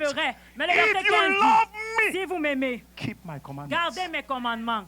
ferai. Mais le verset If you 15 love dit, si me, vous m'aimez, keep my commandments. gardez mes commandements.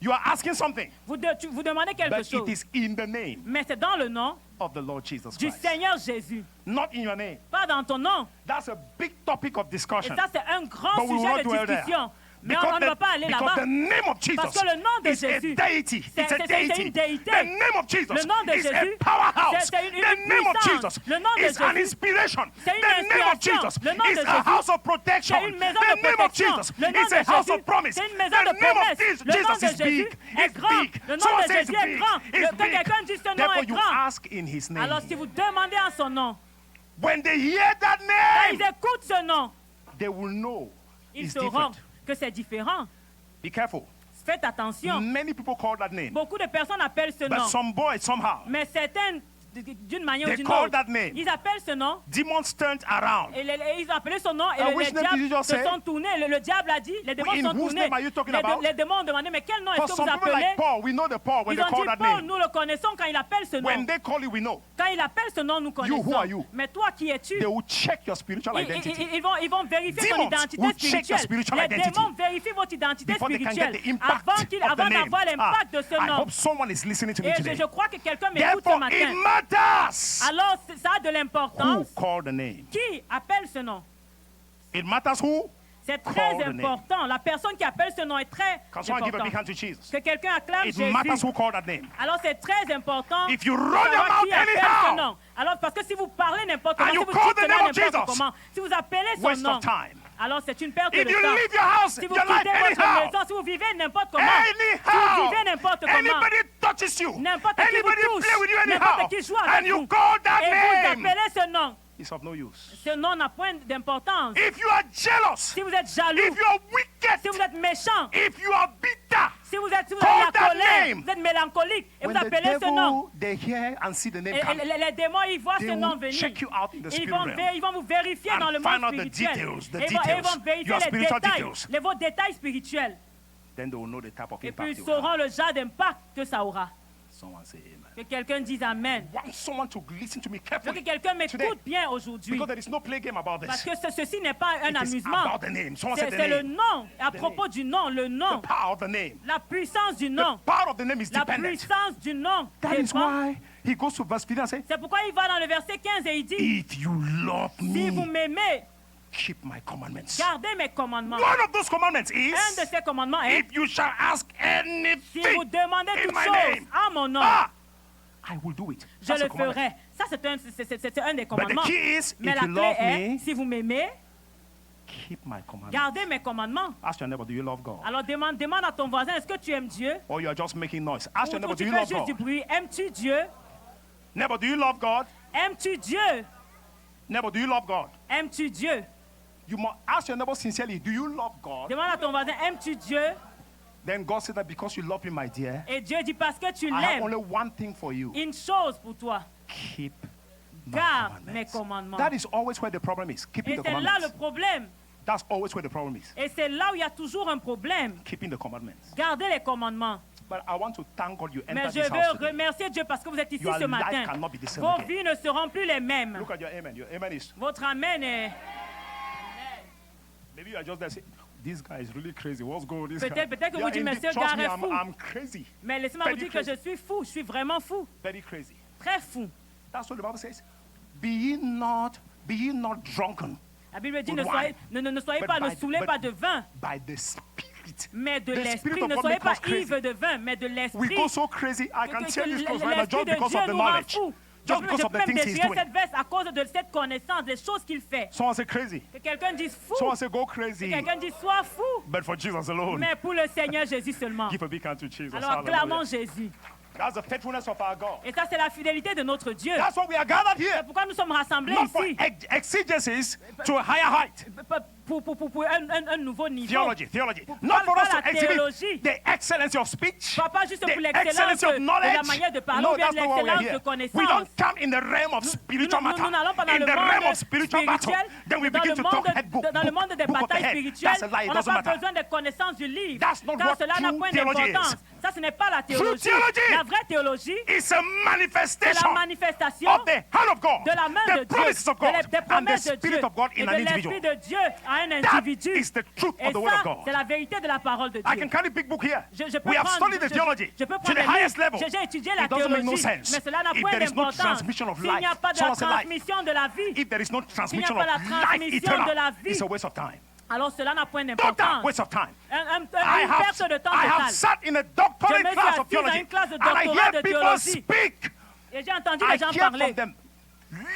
You are asking something, Vous demandez quelque but chose, it is in the name mais c'est dans le nom of the Lord Jesus du Christ, Seigneur Jésus, not in your name. pas dans ton nom. That's a big topic of Et discussion. ça, c'est un grand But we will sujet not de dwell there. discussion. Mais on ne va pas aller Because là-bas. the name of Jesus Parce que le nom de is a Jésus, deity. It's a c'est deity. une déité. The name of Jesus Le nom de is a Jésus, powerhouse. c'est une The name of puissance. Jesus Le nom de is an Jésus, inspiration. c'est une The name of inspiration. Jesus Le nom de is a Jésus, house of protection. c'est une maison The de name of protection. Jesus Le nom is de a house Jésus, of promise. c'est une maison The de name of promesse. Jesus Le nom de is Jésus big. est It's grand. big. Le nom Someone de says Jésus est big. grand. It's Que big. quelqu'un dise ce nom Therefore, est you grand. ask in His name. Alors si vous demandez en son nom, When they hear that quand ils name, écoutent ce nom, they will know ils it's sauront different. que c'est différent. Be careful. Faites attention. Many people call that name, Beaucoup de personnes appellent ce but nom. some boys somehow Mais certaines, d'une manière ou they d'une call autre, that name. ils appellent ce nom. Demons turned around. Et ils ont appelé son nom et And les which name did you diables just se say? sont tournés. Le diable a dit, les démons In sont whose tournés. name are you talking about? Les démons ont demandé, mais quel nom est-ce For que vous some people appelez? like Paul, we know the Paul when Ils they ont call dit, that Paul, name. nous le connaissons quand il appelle ce nom. When they call it, we know. Quand il appelle ce nom, nous connaissons. who are you? Mais toi, qui es-tu? They will check your spiritual Ils identity. ils vont vérifier ton Demons identité will check your spirituelle. spiritual Les identity démons vérifient votre identité Before they can spirituelle get the impact avant of the name. d'avoir l'impact de ce I nom. hope someone is listening to me Et today. je crois que quelqu'un m'écoute ce Therefore, matin. it matters Alors, ça a de who l'importance. called the name. Qui appelle ce nom? It matters who. C'est Call très the name. important. La personne qui appelle ce nom est très Can someone give a big important. hand to Jesus? Que quelqu'un acclame It Jésus. matters who called that name. Alors c'est très important If you de run your savoir qui mouth appelle anyhow, ce nom. Alors parce que si vous parlez n'importe comment, and si you vous call dites the cela name of n'importe Jesus, comment, si vous appelez son waste nom, of time. alors c'est une perte If de you temps. leave your house, Si vous your life quittez votre anyhow, maison, si vous vivez n'importe comment, si vous anyhow, vivez n'importe comment, anybody touches you, n'importe qui vous anybody touche, play with you anyhow, n'importe qui joue and avec you vous, call that et vous name, appelez ce nom, it's of no use. ce nom n'a point d'importance. If you are jealous, Si vous êtes jaloux, if you are wicked, si vous êtes méchant, if you are bitter, si vous êtes call la that colère, name. vous êtes mélancolique, et vous when the appelez ce nom. devil, they hear and see the name Et come, les démons, ils voient they ce nom will venir. check you out in the Ils spirit vont, realm. ils vont vous vérifier dans le and find monde out the spirituel. details, the Et ils details, vont vérifier your les spiritual détails, details. vos détails spirituels. Then they will know the type of Et puis impact ils you have. sauront le genre d'impact que ça aura. Someone say amen. Que quelqu'un dise Amen. I want someone to listen to me Je veux que carefully quelqu'un today, m'écoute bien aujourd'hui. because there is no play game about Parce this. que ceci n'est pas un It is amusement. about the name. Someone said the C'est le name. nom. Et à The propos name. du nom, le The nom, power of the name. la puissance du The nom, power of the name is la dependent. puissance du nom That is dépend. why he goes to verse 15 and says, C'est pourquoi il va dans le verset 15 et il dit, if you love si vous me, m'aimez, keep my commandments. gardez mes commandements. One of those commandments Un is, de ces commandements est, if you shall ask si vous anything demandez in toute my chose name, en mon nom, I will do it. je That's a le commandment. ferai. Ça, c'est un des But the commandements. key is, Mais if la you clé love est, me, si vous m'aimez, keep my commandments. gardez mes commandements. Ask your neighbor, do you love God? Alors demande à ton voisin, est-ce que tu aimes Dieu? Or you are just making noise. Ask your Ou neighbor, do tu you fais love juste du God? bruit? Aimes-tu Dieu? Neighbor, do you love God? Aimes-tu Dieu? Neighbor, do you love God? Aimes-tu Dieu? You must ask your neighbor sincerely, do you love God? Demande à ton voisin, aimes-tu Dieu? Then God said that because you love me, my dear, Et Dieu dit, parce que tu I have l'aimes, only one thing for you. une chose pour toi, Keep my garde mes commandments. commandements. That is always where the problem is. Keeping Et the c'est là le commandments. problème. That's always where the problem is. Et c'est là où il y a toujours un problème. Keeping the commandments. Gardez les commandements. But I want to thank God you Mais entered je this house veux today. remercier Dieu parce que vous êtes ici Your ce life matin. cannot be the same Vos again. vies ne seront plus les mêmes. Look at your amen. Your amen is, Votre amen est... maybe you are just there saying, this guy is really crazy. What's going on with this Peut-être guy? que You vous are dites, indeed- monsieur trust me, Gare est fou. I'm crazy. Mais laissez-moi vous Very dire que crazy. je suis fou. Je suis vraiment fou. Very crazy. Très fou. That's what the Bible says. Be ye not drunken La Bible dit, With ne soyez But pas, ne by- saoulez but- pas de vin, by the Spirit. mais de The l'esprit. Spirit of Ne God soyez makes pas us crazy. ivres de vin, mais de We l'esprit. go so crazy. I can tell you this right now L'esprit just de because Dieu of the nous rend knowledge. fous. Just Je because of peux the même things he's déchirer doing. cette veste à cause de cette connaissance, des choses qu'il fait. Someone say crazy. Que quelqu'un dise fou. Someone say go crazy. Quelqu'un dise sois fou. But for Jesus alone. Mais pour le Seigneur Jésus seulement. Give a big hand to Jesus. Alors Hallelujah. acclamons Jésus. That's the faithfulness of our God. Et ça, c'est la fidélité de notre Dieu. That's why we are gathered here. C'est pourquoi nous sommes rassemblés Not for ici. exegesis to a higher height. Pour un nouveau niveau. Theology. Pour Not for pas us to la exhibit théologie. the excellency of speech. Pas juste The pour l'excellence excellency of de la knowledge. manière de parler No, ou bien that's de not why we are l'excellence de here. connaissance. We don't come in the realm of spiritual Nous matter. n'allons pas dans In le the realm monde of spiritual battle, spirituel, then we dans begin le to monde talk head book. dans le monde des book of the batailles head. spirituelles. That's a lie. It On n'a doesn't pas matter. besoin des connaissances du livre. That's not Car what cela n'a true point theology d'importance. is. Ça, ce n'est pas la théologie. theology La vraie théologie, is a c'est manifestation la manifestation of the hand of God, de la main the de Dieu, promises of God, des and the promesses de Dieu Spirit of God et in de an l'Esprit individual. de Dieu à un That individu. is the truth Et of the Word of ça, God. c'est la vérité de la parole de I Dieu. can carry a big book here. Je peux We have prendre- studied the theology je peux to prendre the des highest livres. level. J'ai étudié la It doesn't make no théologie, sense. mais cela n'a If point there is no d'importance. transmission of S'il n'y a life, pas de someone say life. transmission de la vie, If there is no transmission pas of la life transmission de la eternal, vie, it's a waste of time. alors cela n'a point Total d'importance. waste of time. Une I perte de temps have totale. sat in a Je doctorate me suis class of assis à theology, une classe de and I doctorat hear de people théologie. speak. Et j'ai entendu I les gens hear parler. from them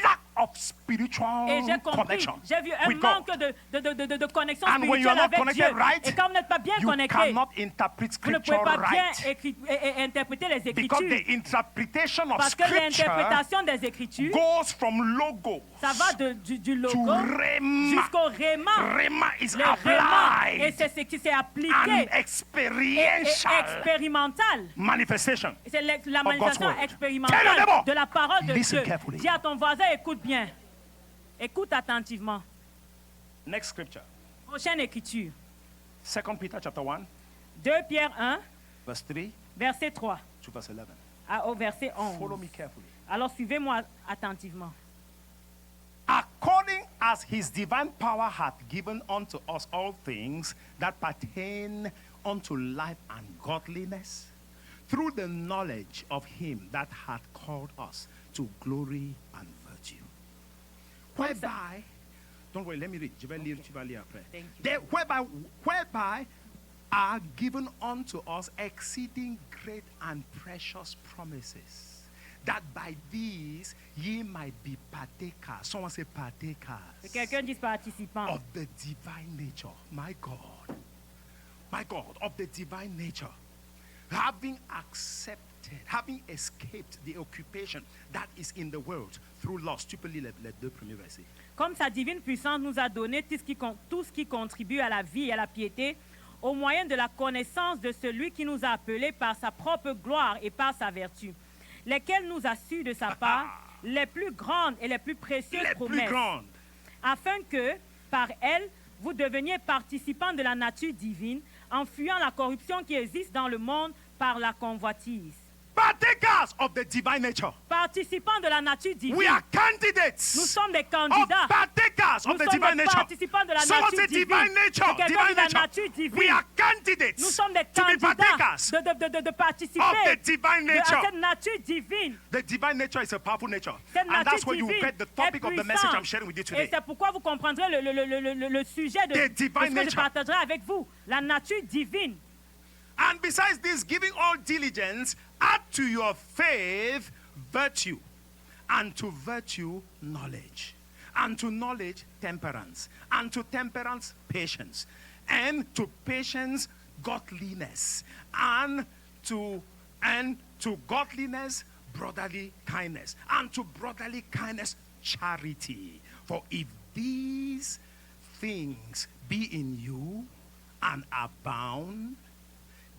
lack of spiritual Et j'ai compris, connection j'ai vu un with manque God. de connexion And when you are spirituelle not avec connected Dieu. right, Et quand vous n'êtes pas bien You connecté, cannot interpret vous ne pouvez scripture pas bien right. interpréter les Because Écritures. the interpretation of Parce que scripture l'interprétation des Écritures, goes from logo ça va du to logo rema. jusqu'au réma. Rema is Le réma, et applied c'est ce qui s'est and appliqué et experiential expérimental. manifestation. C'est la God's manifestation word. Tell your expérimentale neighbor, de la parole de listen Dieu. carefully. Dis à ton voisin, écoute bien. Écoute attentivement. Next scripture, Prochaine écriture. 2 Peter chapter 1, 2 Pierre 1, verse 3 verset 3 to verse 11. au verset Follow 11. me carefully. Alors suivez-moi attentivement. According as his divine power hath given unto us all things that pertain unto life and godliness, through the knowledge of him that hath called us to glory and virtue. Whereby, don't worry, let me read. Je vais lire, tu vas lire après. Thank you. There, whereby are given unto us exceeding great and precious promises, that by these ye might be partakers. Someone say Que partakers quelqu'un dise participant. of the divine nature. My God, of the divine nature. Having accepted, having escaped the occupation that is in the world through lust. Tu peux lire les deux premiers versets. Comme sa divine puissance nous a donné tout ce qui contribue à la vie et à la piété, au moyen de la connaissance de celui qui nous a appelés par sa propre gloire et par sa vertu, lesquels nous a su de sa part les plus grandes et les plus précieuses Les plus promesses, grandes. afin que, par elles, vous deveniez participants de la nature divine, en fuyant la corruption qui existe dans le monde par la convoitise. Partakers of the divine nature. Participants de la nature divine. We are Nous candidates sommes des of candidats. partakers Nous of the sommes divine des nature. participants de la Someone nature say divine. divine nature. Que quelqu'un Divine dise la nature. nature divine. We are candidates Nous sommes des to be candidats partakers de participer of the divine à nature. cette nature divine. The divine nature is a powerful nature. Cette And that's nature where you divine get the est topic of the message puissante. I'm sharing with you Et today. c'est pourquoi vous comprendrez le sujet de The ce divine que je nature. partagerai avec vous. La nature divine. And besides this, giving all diligence, add to your faith virtue, and to virtue knowledge, and to knowledge temperance, and to temperance patience, and to patience godliness, and to godliness brotherly kindness, and to brotherly kindness charity. For if these things be in you and abound,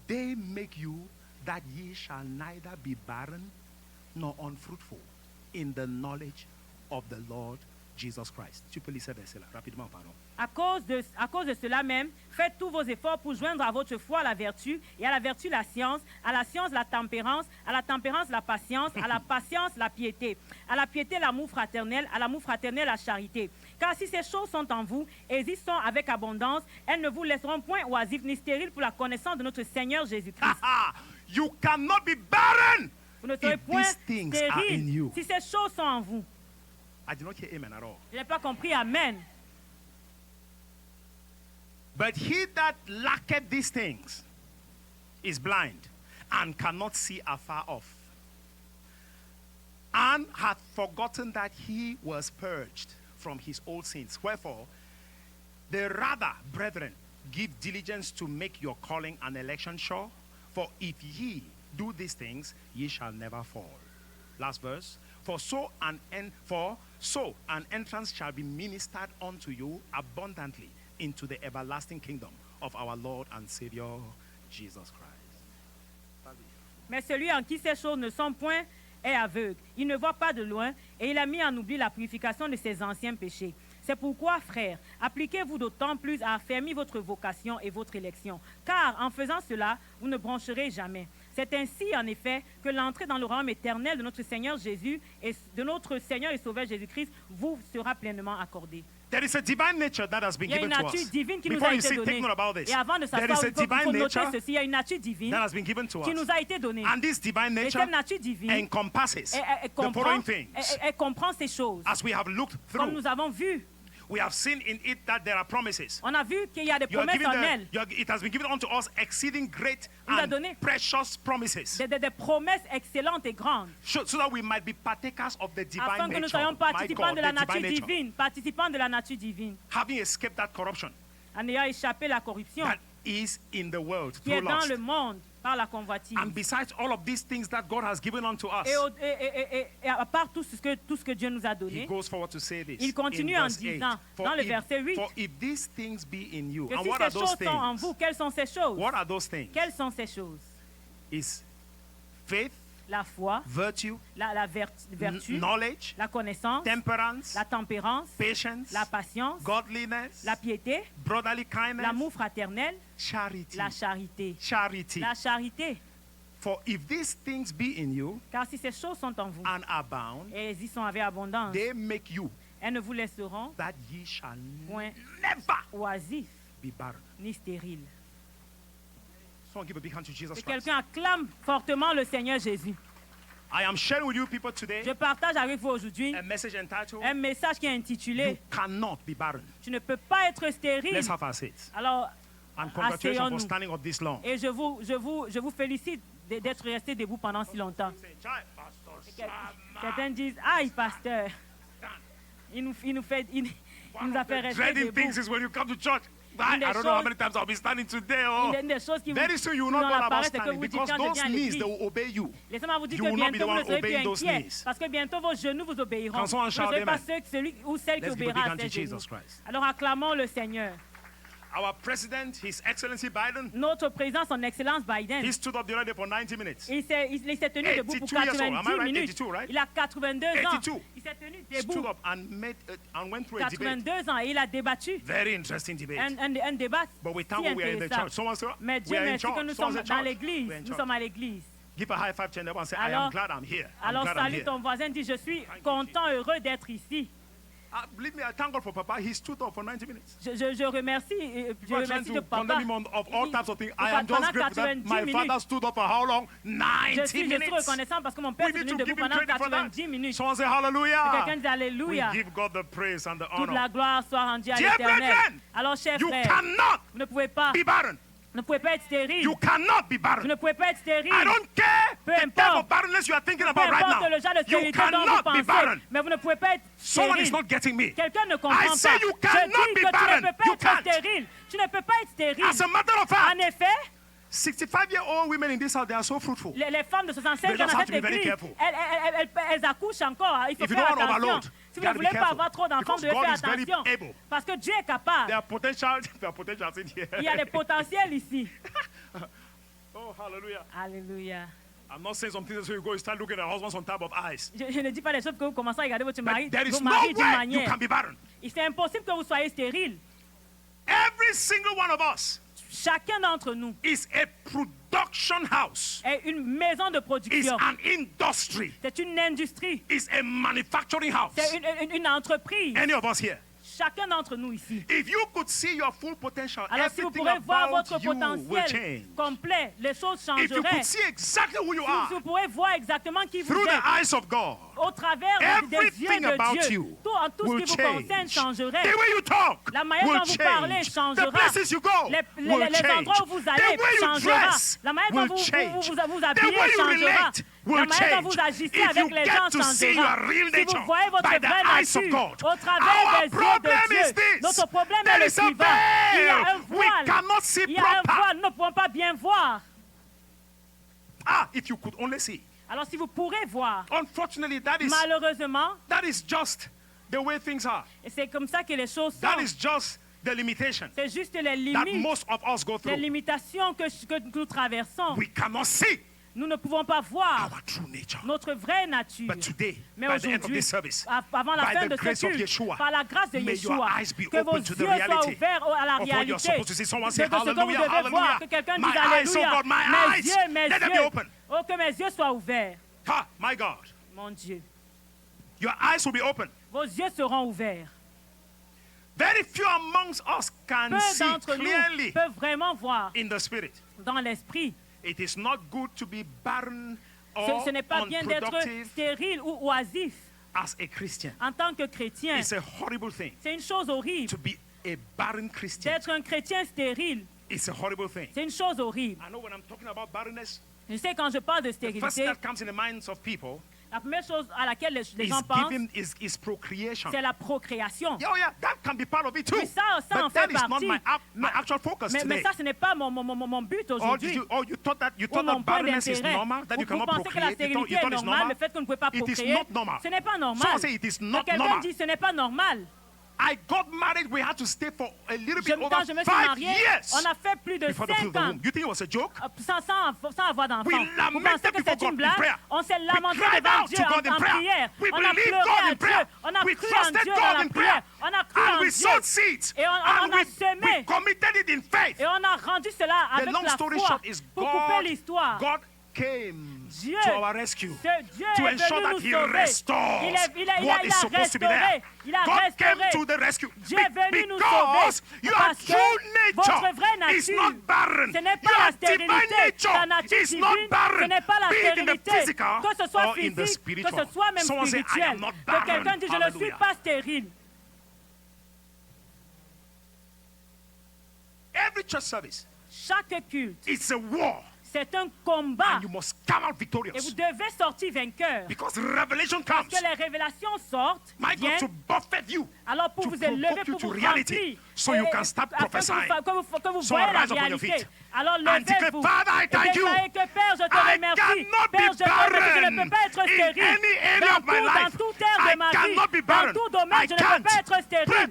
they make you that ye shall neither be barren nor unfruitful in the knowledge of the Lord Jesus Christ. Tu peux lire ce verset-là rapidement, pardon. À cause de cela même, faites tous vos efforts pour joindre à votre foi la vertu, et à la vertu la science, à la science la tempérance, à la tempérance la patience, à la patience la piété, à la piété l'amour fraternel, à l'amour fraternel la charité. Car si ces choses sont en vous, et elles y sont avec abondance, elles ne vous laisseront point oisifs ni stériles pour la connaissance de notre Seigneur Jésus-Christ. You cannot be barren Vous ne serez if point these things are in stériles you. si ces choses sont en vous. I did not hear amen at all. Je n'ai pas compris, amen. But he that lacketh these things is blind and cannot see afar off, and hath forgotten that he was purged from his old sins. Wherefore, the rather, brethren, give diligence to make your calling and election sure. For if ye do these things, ye shall never fall. Last verse. For so an entrance shall be ministered unto you abundantly into the everlasting kingdom of our Lord and Savior Jesus Christ. Mais celui en qui ces choses ne sont point est aveugle. Il ne voit pas de loin et il a mis en oubli la purification de ses anciens péchés. C'est pourquoi, frères, appliquez-vous d'autant plus à affermir votre vocation et votre élection. Car en faisant cela, vous ne broncherez jamais. C'est ainsi, en effet, que l'entrée dans le royaume éternel de notre Seigneur Jésus et de notre Seigneur et Sauveur Jésus-Christ vous sera pleinement accordée. There is a divine nature that has been Il y a une given to nature us. divine qui nous Before a you été sit, take donnée. note about this. Et avant de There s'asseoir, is a il faut divine noter nature ceci. Il y a une nature divine that has been given to qui us. nous a été donnée. And this divine Et nature cette nature divine, encompasses elle the comprend, following things. elle comprend ces choses. As we have looked Comme through, nous avons vu, we have seen in it that there are promises. on a vu qu'il y a des You are promesses given en elle. it has been given unto us exceeding great nous a and donné precious promises, Des promesses excellentes et grandes. so that we might be partakers of the divine Afin que nous nature. soyons My participants God, de la the divine nature nature. divine. Participants de la nature divine. Having escaped that corruption En ayant échappé la corruption that is in the world qui est through dans lust. le monde par la convoitise. And besides all of these things that God has given unto us, Et à part tout ce que Dieu nous a he donné, goes forward to say this. il continue in en verse 8. disant, dans le verset 8, For if these things be in you, que and si what are ces those choses sont en things? vous, quelles sont ces choses? What are those things? Quelles sont ces choses? Is faith, La foi, virtue, la vertu, knowledge, la connaissance, temperance, la tempérance, patience, la patience, godliness, la piété, brotherly kindness, l'amour fraternel, charity. la charité. Charity. La charité. For if these things be in you Car si ces choses sont en vous and abound, et elles y sont avec abondance, they make you elles ne vous laisseront that ye shall point never oisifs be barren. ni stériles. Someone give a big hand to Jesus Et Christ. quelqu'un acclame fortement le Seigneur Jésus. I am sharing with you people Je today partage avec vous aujourd'hui a message entitled un message qui est You intitulé cannot be barren. Tu ne peux pas être stérile. Let's have our seats. Alors, And congratulations for asseyons-nous. standing up this long. Et je vous félicite d'être resté debout pendant si longtemps. Certains disent, aïe, pasteur, il nous a fait rester Dreading debout. things is when you come to church. I des don't know how choses- many times I'll be standing today. Oh. Une des choses qui vous, Very soon you will qui not vous bother about apparaissent, c'est que standing vous dites because quand je those viens à knees, l'église. they will obey you. Laissez-moi vous dire You que will not be the bientôt vous one ne serez plus obeying those inquiets. knees. Parce que bientôt vos genoux vous obéiront. Can Vous someone ne shout serez pas amen? celui ou celle qui Let's give a big obéira à hand to ses genoux. Jesus Christ. Alors acclamons le Seigneur. Our president, His Excellency Biden, Notre président, son Excellence Biden, he stood up the other day for 90 minutes. il s'est tenu debout pour 82 years old. Am I 90 right? minutes. 82, right? Il a 82 ans. 82. Il s'est tenu Stood debout up and went through a debate. 82 ans et il a débattu Very interesting debate. un débat But we si thank God we are in the intéressant. church. Someone say, Mais we Dieu are in merci que church. nous Someone sommes say, dans church. l'église. We're in Nous church. sommes à l'église. Give a high five to everyone and say, I Alors- am glad I'm here. I'm Alors glad I'm salue here. ton voisin, dis je suis you, content, heureux d'être ici. Believe me, I thank God for Papa. He stood up for 90 minutes. Je remercie, People are trying de to papa. condemn him of all types of things. I am Pendant just grateful that 90 my minutes. father stood up for how long? Je 90 suis minutes. reconnaissant parce que mon père We s'est need tenu to debout give him pendant credit for that. 90 minutes. Someone say Quelqu'un hallelujah. dit Alléluia. We give God the praise and the Toute honor. la gloire soit rendue à Dear l'Éternel. brethren, Alors, chers You frères, cannot vous ne pouvez pas, be barren. vous ne pouvez pas être stérile. You cannot be Vous barren. ne pouvez pas être stérile. I don't care Peu the type importe. of barrenness you are thinking Peu about right importe now. le genre de You stérilité dont vous cannot be pensez, barren. mais vous ne pouvez pas être Someone is stérile. not getting me. Quelqu'un ne comprend I pas. say you Je cannot dis be que tu barren. ne peux pas You être can't. stérile. Tu ne peux pas être stérile. As a matter of En fact, effet, 65-year-old women in this house, they are so fruitful. les femmes de 65 They ans just dans have cette to be very église, careful. elles accouchent encore. Il faut If you faire don't want attention. overload, Si you vous ne gotta be voulez pas careful. avoir trop d'enfants, vous Because devez God faire is very attention. able. Parce que Dieu est capable. There are potentials in here. Il y a des potentiels ici. Oh, hallelujah. Alléluia. I'm not saying something so you go and start looking at husbands on type of eyes. Je ne dis pas des choses que vous commencez à regarder votre mari, But there is vos no maris d'une way you manière. can be barren. C'est impossible que vous soyez stérile. Every single one of us Chacun d'entre nous is a production house, est une maison de is production. an industry, C'est une industrie. is a manufacturing house. C'est une entreprise. Any of us here. Chacun d'entre nous ici. If you could see your full potential, Alors si vous everything pourrez voir about votre you will potentiel change. complet, les choses If you changeraient. could see exactly who you Si are vous pourrez voir exactement qui vous through the êtes eyes of God, au travers des yeux everything de about Dieu, you tout will ce qui vous concerne change. changerait. The way you talk La manière will dont vous parlez change. changera. The places you go will Les change. endroits où vous The allez way you changera. dress La manière will dont vous change. vous The habillez way you changera. relate La will manière dont change. vous agissez If avec you les get gens to see changera. your real Si vous nature voyez votre by the vraie eyes of nature God, au travers our des yeux problem de is Dieu, this. notre problème There est le is a suivant. Il y a un veil. We voile. cannot see Il y a un proper. voile. Nous ne pouvons pas bien voir. If you could only see. Alors si vous pourrez voir, Unfortunately, that malheureusement, is just the way things are. et c'est comme ça que les choses That sont. is just the limitation C'est juste les that limites, most of us go les through. limitations que nous traversons. We cannot see. Nous ne pouvons pas voir our true nature. notre vraie nature. But today, Mais by the end of aujourd'hui, this service, avant la by fin the de grace ce of culte, Yeshua, par la grâce de may your Yeshua, eyes be que vos open to yeux the soient reality ouverts à la of what you're réalité supposed to see. Someone say de ce que vous hallelujah, devez voir. hallelujah. Que quelqu'un My dise eyes, oh alléluia. God, my Mes eyes, yeux, mes let them be yeux. open. Oh, que mes yeux soient ouverts. Ha, my God, Mon Dieu, your eyes will be open. vos yeux seront ouverts. Very few amongst us can Peu see d'entre nous clearly peuvent vraiment voir in the spirit. dans l'esprit. It is not good to be barren Ce, or ce n'est pas bien d'être unproductive stérile ou oisif as a Christian. en tant que chrétien. It's a horrible thing C'est une chose horrible. to be a barren Christian. D'être un chrétien stérile, It's a horrible thing. c'est une chose horrible. I know when I'm talking about barrenness, Je sais, quand je parle de the first thing stérilité, that comes in the minds of people la première chose à laquelle les is gens pensent, giving is procreation. c'est la procréation. Yeah, oh yeah, that can be part of it too. Oui, ça en But fait that is not partie. my actual focus Mais today. ça, ce n'est pas mon but aujourd'hui. You thought that Ou mon point barrenness is d'intérêt. normal, that you Vous cannot pensez que la procreate. You stérilité est thought it's normale, le normal. fait que vous ne pouvez pas It is procréer, not normal. ce n'est pas normal. Someone say it is not Que quelqu'un normal. dit ce n'est pas normal. I got married, we had to stay for a little bit over Quand je me suis 5 mariée, years on a fait plus de before the fruit 5 of the ans womb. You think it was a joke? sans avoir d'enfant. We Vous lamented pensez que before c'est une God in blague? prayer. On s'est lamenté cried devant out Dieu to God in en prayer. prière. We On a believed pleuré God à in prayer. Dieu. On a We cru en trusted Dieu God dans la in prière. prayer. On a cru And en we Dieu. sowed seeds. Et on And a we semé. committed it in faith. Et on a rendu cela The avec long la story foi. short is Pour couper l'histoire, God came Dieu, to our rescue Dieu to est ensure venu that nous He sauver. restores Il what is a supposed to be there. restauré. Il a God came restauré. to the rescue Dieu est venu nous because sauver. your Parce que true votre vraie nature is nature, not barren. ce n'est pas Your la divine stérilité. La nature nature is not divine, ce barren. n'est pas la Be it in the stérilité. physical Que ce soit or in the physique, spiritual. que ce soit même Someone say, I spirituel. am not Que barren. quelqu'un dise, je ne suis Hallelujah. pas stérile. Every church service, Chaque culte, it's a war. c'est un combat. And you must come out Et vous victorious. devez sortir vainqueur. Because revelation Parce comes. que les révélations sortent, My God, viennent, to buffet you. alors pour to vous élever, provoke you pour to vous reality, remplir, so you can start afin prophesying. que vous So voyez la rise up on your réalité. feet. Alors And declare, levez-vous Father, I et thank you. déclarez que Père, je te I remercie. cannot be Père, je barren ne peux pas être in stérile. any area of my life. Dans toute ère I de ma vie, cannot be dans barren. tout domaine, I je ne peux can't. pas être stérile.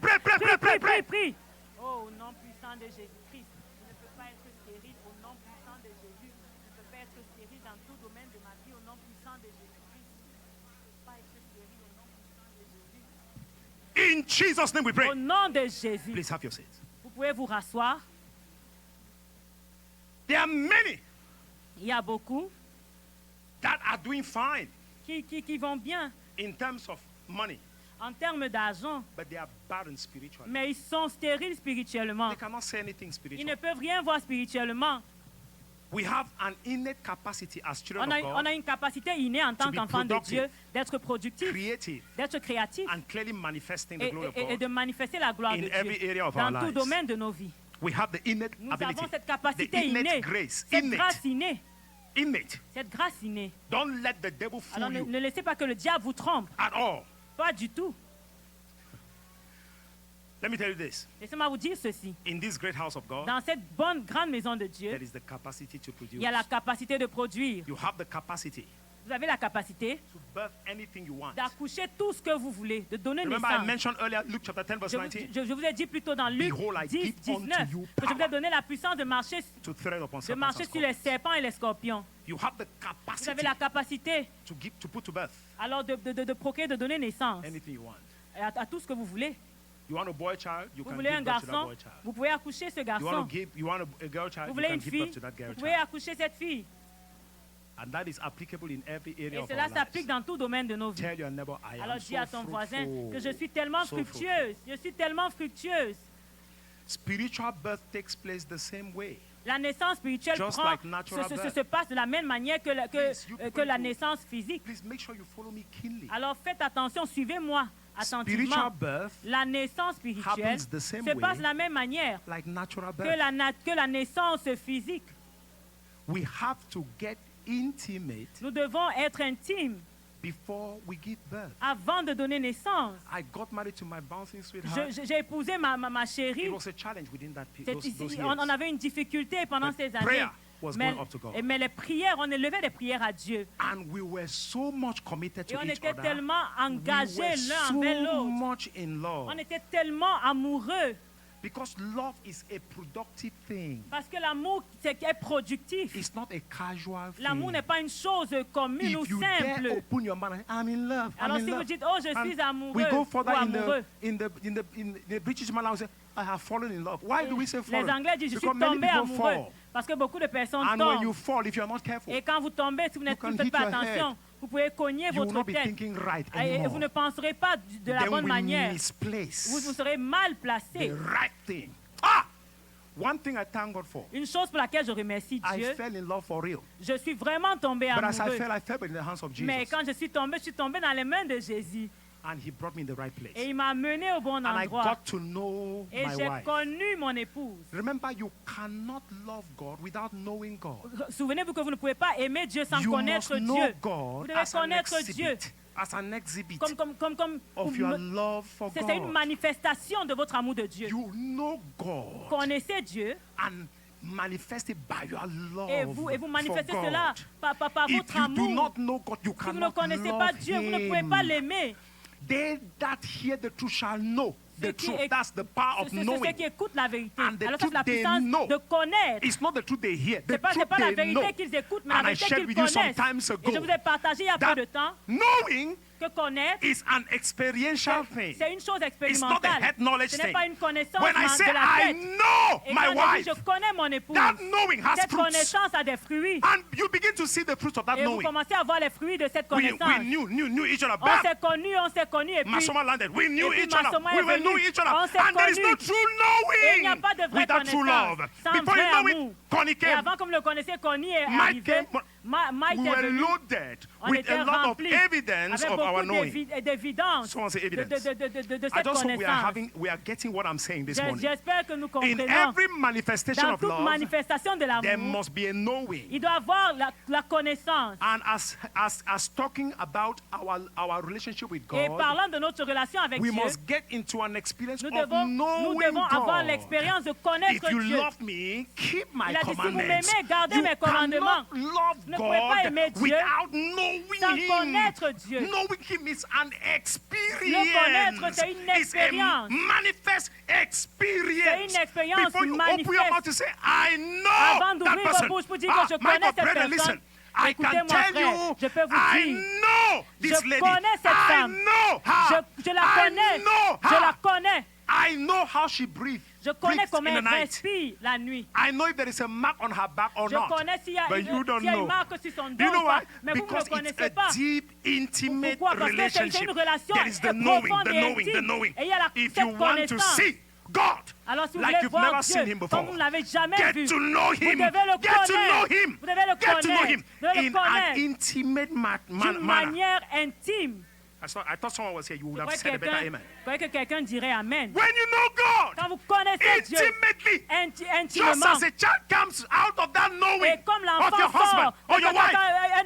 Pray. Prie. Oh, au nom puissant de Jésus-Christ, je ne peux pas être stérile. Au nom puissant de Jésus, je ne peux pas être stérile dans tout domaine de ma vie. Au nom puissant de Jésus-Christ, je ne peux pas être stérile. Au nom puissant de Jésus. In Jesus' name we pray. Au nom de Jésus, Please have your seat. vous pouvez vous rasseoir. There are many Il y a beaucoup that are doing fine qui vont bien in terms of money, en termes d'argent, but they are barren spiritually. mais ils sont stériles spirituellement. They cannot say anything Ils spiritual. ne peuvent rien voir spirituellement. We have an innate capacity as children On of God a une capacité innée en tant be qu'enfant de productive, Dieu d'être productif, creative, d'être créatif and clearly manifesting the glory of et de God. manifester la gloire in de every Dieu area of our dans tout lives. domaine de nos vies. We have the innate Nous ability, avons cette the capacité innée, innate grace, cette innate, grâce innée, innate. cette grâce innée. Don't let the devil Alors fool you ne laissez pas que le diable vous trompe, at all. pas du tout. Let me tell you this. Laissez-moi vous dire ceci. In this great house of God, Dans cette bonne, grande maison de Dieu, there is the capacity to il produce. y a la capacité de produire. You have the capacity Vous avez la capacité to birth anything you want. d'accoucher tout ce que vous voulez, de donner Remember I naissance. mentioned earlier Luke chapter 10 verse 19 Je vous ai dit plus tôt dans Luc Behold, I 10, give unto 19 you que je vous ai power donné la puissance de marcher to tread upon sur serpents and les scorpions. serpents et les scorpions. You have the Vous capacity avez la capacité to put to birth alors de procréer, de donner naissance anything you want. à tout ce que vous voulez. You want a boy child, you Vous can voulez un give birth to that garçon, boy child. vous pouvez accoucher ce You garçon. want a girl child, Vous you voulez can une give fille, birth to that girl vous pouvez child. accoucher cette fille. And that is applicable in every area Et of cela our s'applique lives. dans tout domaine de nos vies. Tell your neighbor, I Alors am dis à so ton voisin fruitful. que je suis tellement So fructueuse. Je suis tellement fructueuse. Spiritual birth takes place the same way. La naissance spirituelle Just prend, like natural birth. se passe de la même manière que Please, you que pray la to- naissance physique. Please make sure you follow me keenly. Alors faites attention, suivez-moi Spiritual attentivement. birth, La naissance spirituelle happens the same se passe way de la même manière like natural que birth. que la naissance physique. We have to get intimate Nous devons être intimes before we give birth. avant de donner naissance. I got married to my bouncing sweetheart. J'ai épousé ma It chérie. was a challenge within that C'est those ici, years. on avait une difficulté pendant But ces années. prayer was Mais, going up to God. mais les prières, on élevait des prières à Dieu. And we were so much committed Et to on each était other. tellement We engagés were l'un envers so l'autre. much in love On était tellement amoureux Because love is a productive thing. Parce que l'amour est productif. It's not a casual thing. L'amour n'est pas une chose commune ou If you dare simple. open your mouth, I'm in love. Alors I'm in si vous love. dites, oh, je And suis we amoureux go ou further amoureux. in the British man, I say, I have fallen in love. Why do we say Les fallen? Anglais disent, je suis Because many tombé people amoureux. fall. Parce que beaucoup de personnes And when you tombent. fall, if you are not careful, Et quand vous tombez, si vous ne You can faites hit pas your attention, head. vous pouvez cogner you will votre not be tête. thinking right Et vous anymore. ne penserez pas de la Then bonne we manière. misplace Vous serez mal placé. the right thing. Ah! One thing I thank God for. Une chose pour laquelle je remercie I Dieu, fell in love for real. je suis vraiment tombé But as amoureux. I fell in the hands of Mais Jesus. quand je suis tombé dans les mains de Jésus. And he brought me in the right place. Et il m'a mené au bon And I endroit. got to know Et my j'ai wife. connu mon épouse. Remember, you cannot love God without knowing God. Souvenez-vous que vous ne pouvez pas aimer Dieu sans You connaître must know Dieu. Vous God devez as an connaître Dieu exhibit, as an exhibit comme of your love for c'est une God. manifestation de votre amour de Dieu. You know God Connaissez Dieu and manifest it by your love et vous for manifestez God. cela par If votre you do amour. not know God, you Si vous ne cannot connaissez pas love Dieu, vous ne pouvez pas Him. l'aimer. They that hear the truth shall know the Ceux qui truth. éc- That's the power of C'est ceux knowing. qui écoutent la vérité. And the Alors ça, c'est la truth they puissance know. de connaître. It's not the truth they hear. Ce The n'est pas truth la they know. vérité qu'ils écoutent, mais la And I vérité shared qu'ils with you some connaissent. times Et je ago vous ai partagé il y a peu that de temps knowing que connaître, is an experiential thing. c'est une chose It's not a expérimentale. head knowledge Ce n'est thing. pas une connaissance When I say de la I tête. know Et my quand je wife, dis je connais mon épouse, that knowing has cette fruits. connaissance a des fruits. And you begin to see the fruits of that Et vous knowing. commencez à voir les fruits de cette We connaissance. knew each other. On Bam! s'est connus et puis Masoma landed. We knew et puis each other. Masoma We est knew venu. each other. On s'est And there is no connus. true Et il n'y a knowing pas de vraie without true connaissance love. sans Before vrai you know amour. it, Connie Et came. avant que vous le connaissiez, Connie est Mike arrivé. came. Mike We est were venu. loaded On with était a lot of remplis evidence avec of our beaucoup knowing. d'évidence Someone say de evidence. de I cette just hope connaissance. we are getting what I'm saying this morning. J'espère que nous In comprenons. every manifestation Dans of toute love, manifestation de there l'amour, must be a knowing. il doit avoir la connaissance. And as talking about our relationship with Et God, parlant de notre relation avec we Dieu, must get into an experience nous of devons knowing avoir God. l'expérience de connaître If you Dieu. love me, keep my Il a dit, si vous commandments. m'aimez, gardez You mes commandements. cannot love Vous ne pouvez pas aimer God Dieu without knowing sans Him. connaître Dieu. Knowing Him is an experience. Le connaître, c'est une It's a expérience. manifest experience. C'est une expérience Before you open your manifeste. mouth to say, I know Avant that d'ouvrir person. votre bouche pour dire que je my connais God, cette brother, personne, listen. I can écoutez-moi, tell frère, you, je peux vous I dire, know this je lady. connais cette I femme. know her. Je la I connais. know Je her. la connais. I know how she breathes. Je connais breathes comment in the elle night. respire la nuit. I know if there is a mark on her back or Je not. connais s'il y a But you don't s'il y a know. une marque sur son Do dos you know ou pas. why? Mais vous ne Because le it's connaissez a pas. deep, intimate Pourquoi? Parce que c'est relationship. une relation There is the knowing, profonde the et knowing, the intime. knowing. Et il y a If cette you want to connaissance. see God Alors si vous like voulez you've voir never Dieu seen Him comme before, vous ne l'avez jamais get vu, to know vous Him. devez le Get to know connaître. Him. Vous devez le Get to know connaître. Him Vous devez le in an connaître intimate d'une manner. manière intime. I thought someone was here. You would Je have crois said a better quelqu'un- amen. je crois que quelqu'un dirait Amen. When you know God Quand vous connaissez Dieu intimately, just intimement, as a child comes out of that knowing et comme of your l'enfant husband sort, or et your quand wife,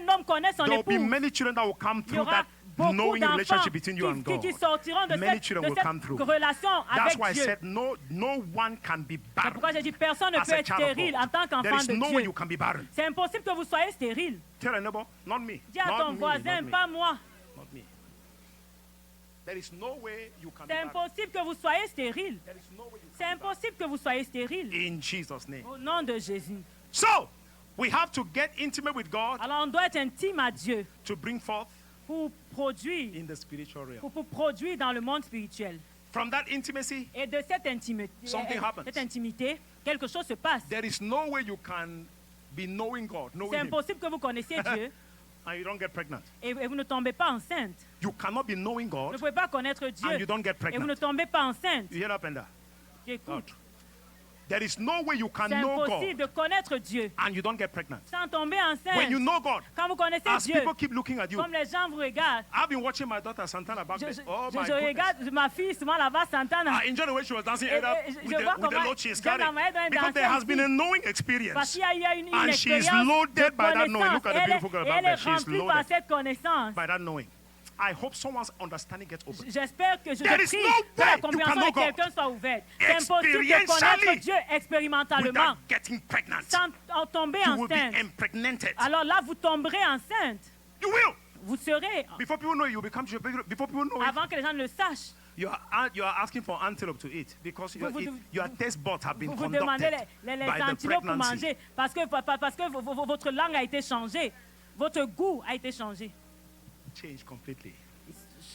un homme connaît son there will be épouse, many children that will come il y through aura that beaucoup knowing d'enfants relationship between you and God. qui sortiront de Many cette children will come through. relation That's avec why I Dieu. said no one can be C'est barren. pourquoi j'ai dit personne ne As peut a être child of stérile en God. tant There qu'enfant is de no way Dieu. you can be barren. C'est impossible que vous soyez stérile. Tell a neighbor, not me. Dis à Not ton me, voisin, not me, pas moi. not me. There is no way you can be C'est barren. impossible que vous soyez stérile. There is no way you C'est impossible que vous soyez stérile. In Jesus' name. Au nom de Jésus. So, we have to get intimate with God Alors on doit être intime à Dieu to bring forth pour produire, in the spiritual realm. pour produire dans le monde spirituel. From that intimacy, Et de Something happens. cette intimité, quelque chose se passe. there is no way you can be knowing God, knowing C'est Him, impossible que vous connaissiez Dieu and you don't get pregnant. et vous ne tombez pas enceinte. You cannot be knowing Vous ne God pouvez pas connaître and you Dieu don't get et vous ne pregnant. tombez pas enceinte. You hear that, Penda? J'écoute. There is no way you can C'est know impossible God de connaître Dieu and you don't get pregnant. sans tomber When you enceinte. know God, Quand vous connaissez as Dieu, people keep looking at you, comme les gens vous regardent, I've been watching my daughter Santana back je there. Oh my je goodness. regarde ma fille souvent là-bas, Santana. I enjoy the way she was dancing Et- it up et je with vois the comment load she is j'aime la carrying. manière dont elle Because there dansait has been aussi. a knowing Parce experience. qu'il y a une And she is expérience loaded de by that knowing. Look at the connaissance. beautiful girl Et back elle there. est She is remplie par loaded cette connaissance. by that knowing. I hope someone's understanding gets open. J'espère que je There is prie no que way la you compréhension can know de quelqu'un soit ouverte. C'est impossible de Experientially, connaître Dieu expérimentalement Without getting pregnant, sans en tomber you will be enceinte. impregnated. Alors là, vous tomberez enceinte. You will. Vous serez, Before people know you become before people know it, avant que les gens ne le sachent, You are asking for antelope to eat because your taste buds have been Vous demandez conducted les by the antilopes pour pregnancy. manger parce que votre langue a été changée. Votre goût a été changé. Change completely.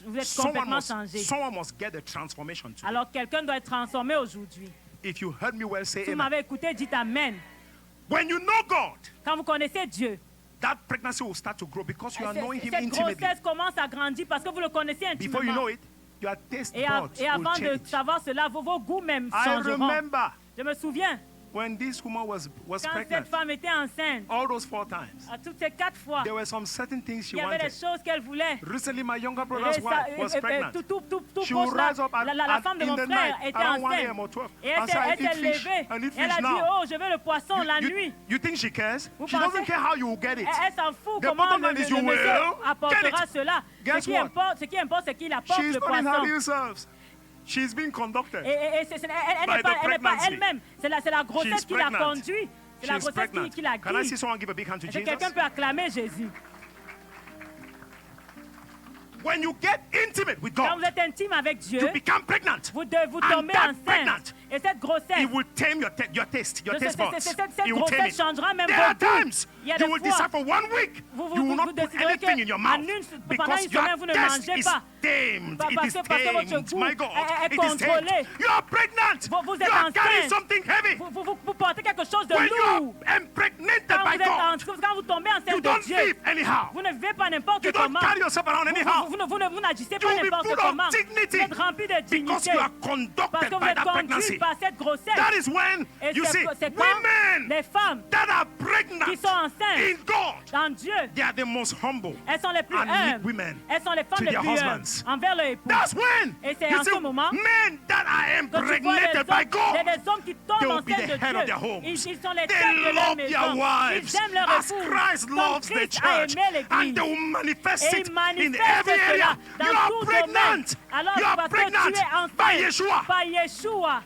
Vous êtes complètement changé. Someone must get the transformation today. Alors quelqu'un doit être transformé aujourd'hui. If you heard me well, say Si vous amen. m'avez écouté, dites Amen. When you know God, Quand vous connaissez Dieu, that pregnancy will start to grow because you are knowing Him cette intimately. grossesse commence à grandir parce que vous le connaissez Before you know intimement. it, your taste Et buds will avant de change. savoir cela, vos goûts même I changeront. remember Je me souviens, when this woman was quand pregnant, cette femme était enceinte, all those 4 times, à toutes ces 4 fois, there were some certain things she il y avait des wanted. choses qu'elle voulait. Recently, my younger brother's wife was pregnant. Tout She would proche, rise up la femme de in mon the frère night était around 1 enceinte. a.m. or 12. Et And say, I elle s'est need fish. levée. I need Elle a fish dit, now. oh, je veux le poisson la nuit. You think she cares? Vous She doesn't pensez- care how you will get it. Elle s'en fout The comment bottom le line is you monsieur will apportera get it. cela. Guess Ce what? qui importe, c'est qu'il apporte She's le not in poisson. her selves. She's being conducted. Et elle By n'est the pas pregnancy. elle-même. C'est la grossesse She's qui l'a pregnant. conduit. C'est la She's grossesse pregnant. qui l'a Can I see guidée. someone give a big hand to Est-ce que Jesus? quelqu'un peut acclamer Jésus? When you get intimate with Quand God, vous êtes intime avec Dieu, you become pregnant. vous And tombez that enceinte. pregnant, Et cette grossesse, It will tame your taste buds. cette It will tame grossesse it. changera même There are vos goûts. times Il y a you des will fois, decide for 1 week you will not put déciderez anything in your que mouth pendant because une your semaine, vous ne taste mangez is pas. tamed. Parce It is que votre tamed. goût My God, est it is tamed. contrôlé. You are pregnant. Vous You êtes are carrying enceinte. something heavy. Vous portez quelque chose de When you lourd. are impregnated Quand by God, quand vous tombez you enceinte don't de Dieu, live anyhow. vous ne vivez pas n'importe You don't comment. carry yourself around anyhow. Vous n'agissez You pas will be n'importe full comment. of dignity Vous êtes rempli de because dignité. you are Parce conducted que vous by êtes that conduit pregnancy. par cette grossesse. That is when Et you see c'est quand women les femmes that are pregnant qui sont enceintes in God, dans Dieu, they are the most humble elles sont les plus and meek humbles. women Elles sont les femmes to les their plus humbles husbands. envers leur époux. That's when Et c'est you en see ce moment men that are que tu vois impregnated by God. des hommes qui tombent They will be enceintes the de head of their Dieu. homes. Ils sont les They têtes de leur love their maison. wives Ils aiment leur as époux. Christ Comme loves the Christ a church, aimé and l'Église. they will manifest Et it ils in manifestent every area. cela dans You are tout pregnant. domaine. Alors, You are parce que pregnant tu es enceinte by Yeshua. par Yeshua,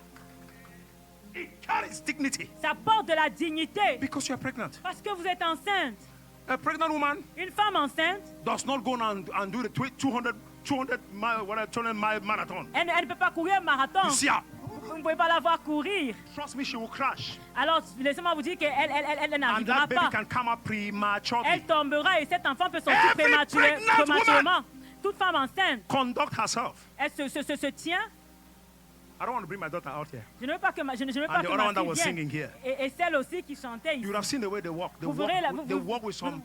It carries dignity ça porte de la dignité because you are pregnant. parce que vous êtes enceinte. A pregnant woman Une femme enceinte, does not go and do the 200-mile marathon. elle ne peut pas courir un marathon. You see her. Vous ne pouvez pas la voir courir. Trust me, she will crash. Alors, laissez-moi vous dire qu'elle And n'arrivera that baby pas. can come out prematurely. Elle tombera et cet enfant peut sortir Every pregnant prématurément. Toute femme enceinte, Conduct herself. elle se tient. I don't want to bring my daughter out here. Je ne veux pas que ma, je ne veux pas And the que other ma one that fille was vienne. singing here. Et celle aussi qui chantait You ici. would have seen the way they walk. They Vous walk, verrez la- they walk with some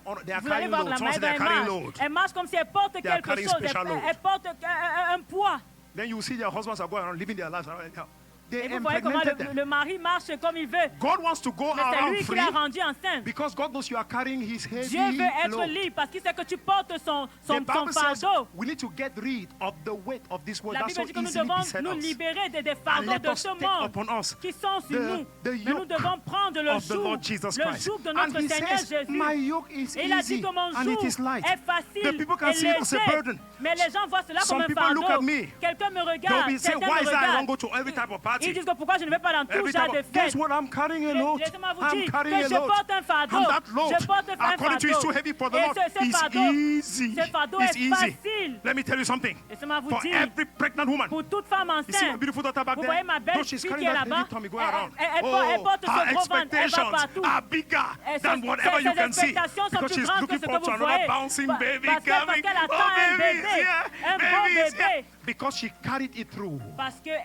honor. They are Vous allez carrying voir load. la Someone main said they are elle carrying marche. load. Elle marche comme si elle porte are quelque carrying chose. special load. Elle porte un poids. Then you see their husbands are going around living their lives around anyhow. They Et vous voyez comment impregnated them. le mari marche comme il veut. God wants to go Mais c'est around lui qui free l'a rendu enceinte. because God knows you are carrying His heavy Dieu veut être load. libre parce qu'il sait que tu portes son The Bible says fardeau. we need to get rid of the weight of this world. La That's so Bible dit que nous easily devons beset nous us. libérer des And fardeaux let de us ce take monde upon us qui sont sur nous. the Mais nous yoke devons prendre le of the joug, Lord Jesus le Christ. joug de And notre He Seigneur says, Jésus. my yoke is Et il a dit easy que mon and it is joug light. est facile The people can et see it as a léger. burden. Mais les gens voient cela Some comme un people look fardeau. at me. Quelqu'un me They'll regarde, be saying, quelqu'un why me is that I regarde. don't go to every type of Ils party? disent que pourquoi je ne vais pas dans tout Every genre type de of, guess fête. what? I'm carrying a load. Laissez-moi vous I'm dire carrying que a je load. porte un fardeau. And that load, Je porte un according to you, is too fardeau. heavy for the Et Lord. ce It's fardeau, easy. ce fardeau It's est easy. facile. Let me tell you something. Laissez-moi vous For dire, every pregnant woman, pour toute femme you see my enceinte, beautiful daughter back vous there? voyez ma belle No, she's fille qui carrying est that là-bas, heavy tummy going around. elle porte ce her gros ventre, elle va expectations partout. are bigger Et than ses- whatever ses you can see. expectations sont Because plus she's grandes looking que ce que forward to vous another voyez. bouncing baby Parce coming. qu'elle attend Oh, un baby is bébé, here. un Baby beau is here. bébé. Because she carried it through. Parce qu'elle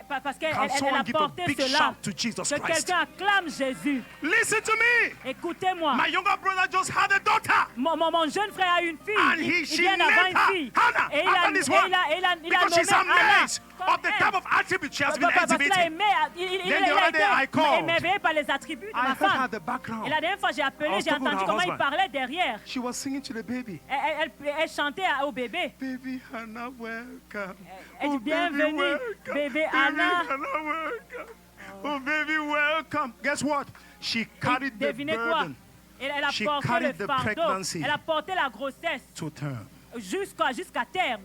Can someone a give a porté big cela. shout to Jesus Que Christ? quelqu'un acclame Jésus. Listen to me. Écoutez-moi. My younger brother just had a daughter. Mon jeune frère a une fille. And Il she vient d'avoir named une her fille. Hannah Et after this one. il a Because she's nommé Anna. amazed of the type of attribute she has been Parce qu'il a exhibiting. aimé, il Then the other day I a été called. émerveillé par les attributs de I ma heard her femme. at the background. Et la dernière fois, j'ai I appelé, was j'ai talking to entendu her comment il husband. parlait derrière. She was singing to the baby. Elle chantait au bébé. Baby Hannah, welcome. Elle dit bienvenue, welcome. bébé Anna. Hannah, welcome. Oh, baby, welcome. Guess what? She carried the Devinez quoi? burden Elle a She porté le carried the fardeau. pregnancy. Elle a porté la grossesse to term. jusqu'à terme.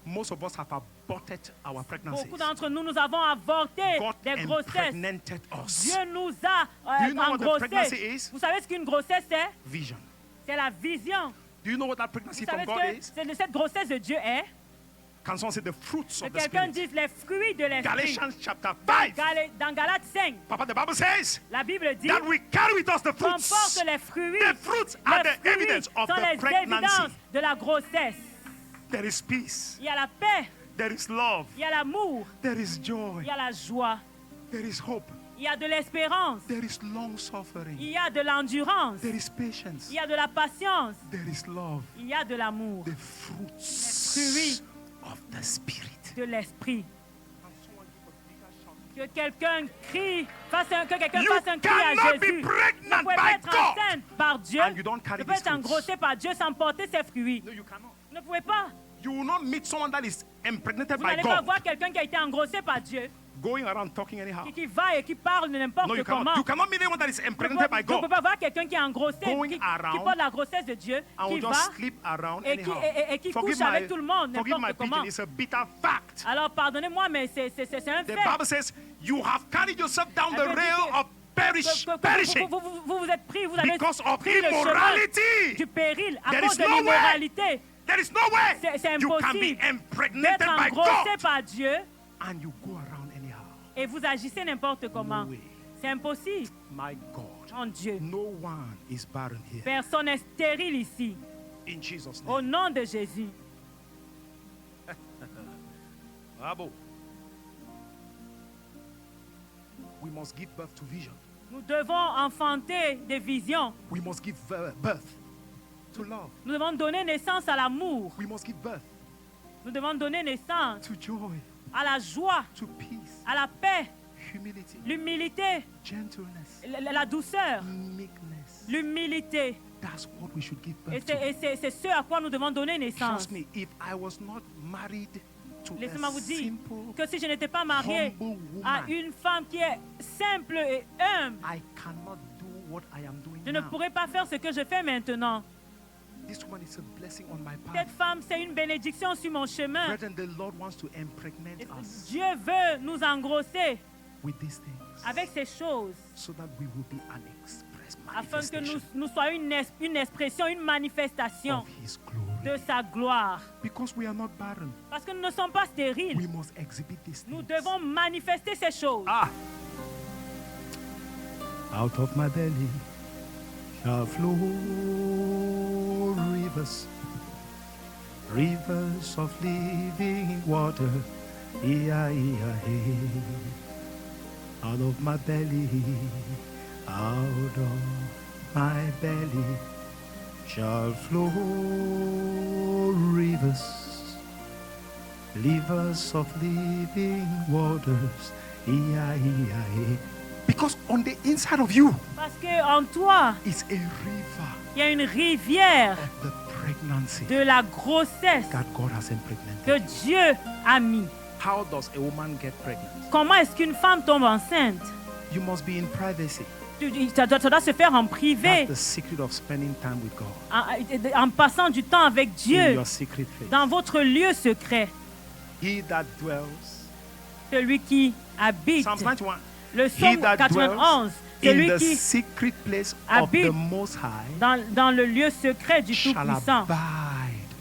Most of us have aborted our pregnancies. Beaucoup d'entre nous, nous avons avorté God des grossesses. impregnated us. Dieu nous a Do you know what the engrossés. pregnancy is? Vous savez ce qu'une grossesse est? Vision. C'est la vision. Do you know what that pregnancy Vous savez from ce God que is? cette grossesse de Dieu est? Can someone say the fruits Que of the quelqu'un Spirit? dise les fruits de l'esprit. Galatians chapter 5. Dans Galates 5, Papa, the Bible says la Bible dit that we carry with us the qu'on fruits. porte les fruits. The fruits are Les the evidence fruits of sont the les pregnancy. évidences de la grossesse. There is peace. Il y a la paix, There is love. il y a l'amour, There is joy. il y a la joie, There is hope. il y a de l'espérance, There is long suffering. il y a de l'endurance, There is patience. il y a de la patience, There is love. il y a de l'amour, The fruits fruits of the Spirit. de l'esprit. Que quelqu'un crie, que quelqu'un You fasse un cri à cannot be Jésus. Vous pregnant pouvez by pas être God. enceinte par Dieu. And you don't Vous carry pouvez these être fruits. engrossé par Dieu sans porter ses fruits. No, you cannot. Vous ne pouvez pas. You will not meet someone that is impregnated Vous by n'allez pas God voir quelqu'un qui a été engrossé par Dieu, going around talking anyhow. qui va et qui parle de n'importe No, you comment. cannot. You cannot meet anyone that is Vous ne impregnated by pouvez God pas voir quelqu'un qui est engrossé, Going qui around porte la grossesse de Dieu, and qui will va just sleep around et qui, anyhow. et qui couche avec tout le monde, Forgive my n'importe comment. pidgin. It's a bitter fact. Alors pardonnez-moi, mais c'est un The fait. Bible says you have carried yourself down the Elle veut dire rail que- of perishing Vous êtes pris, vous avez because of pris le chemin immorality. du péril à There cause is de no way. l'immoralité. There is no way C'est you can be impossible impregnated d'être by engrossé God par Dieu and you go around anyhow. et vous agissez n'importe comment. No way. C'est impossible. My God, Mon Dieu, no one is barren here. personne n'est stérile ici. In Jesus' Au name. nom de Jésus. Bravo. We must give birth to vision. Nous devons enfanter des visions. We must give birth to love. Nous devons donner naissance à l'amour. We must give birth Nous devons donner naissance to joy, à la joie, to peace, à la paix, humility, l'humilité, gentleness, la douceur, meekness. l'humilité. That's what we should give Et birth to. c'est ce à quoi nous devons donner naissance. Trust me, if I was not married to Laissez-moi a vous dire simple, que si je n'étais pas mariée humble à woman, une femme qui est simple et humble, I cannot do what I am doing je ne now. pourrais pas faire ce que je fais maintenant. This woman is a blessing on my path. Cette femme, c'est une bénédiction sur mon chemin. Brethren, the Lord wants to impregnate us Dieu veut nous engrosser with these things avec ces choses so that we will be an express afin que manifestation nous soyons une expression, une manifestation of His glory. de sa gloire. Because we are not barren, Parce que nous ne sommes pas stériles. we must exhibit these Nous things. devons manifester ces choses. Ah. Out of my belly shall flow rivers, rivers of living water. E-I-E-I-E. Out of my belly, out of my belly shall flow rivers, rivers of living waters. E-I-E-I-E. Because on the inside of you Parce qu'en toi, is a river il y a une rivière of the pregnancy de la grossesse that God has impregnated. que Dieu a mis. How does a woman get pregnant? Comment est-ce qu'une femme tombe enceinte? You must be in privacy. Ça doit se faire en privé, That's the secret of spending time with God. en passant du temps avec In Dieu, your secret place. dans votre lieu secret. He that dwells. Celui qui habite, Psalms 91. le He psaume that 91, dwells in celui the qui secret place habite of the Most High dans le lieu secret du shall Tout-Puissant, abide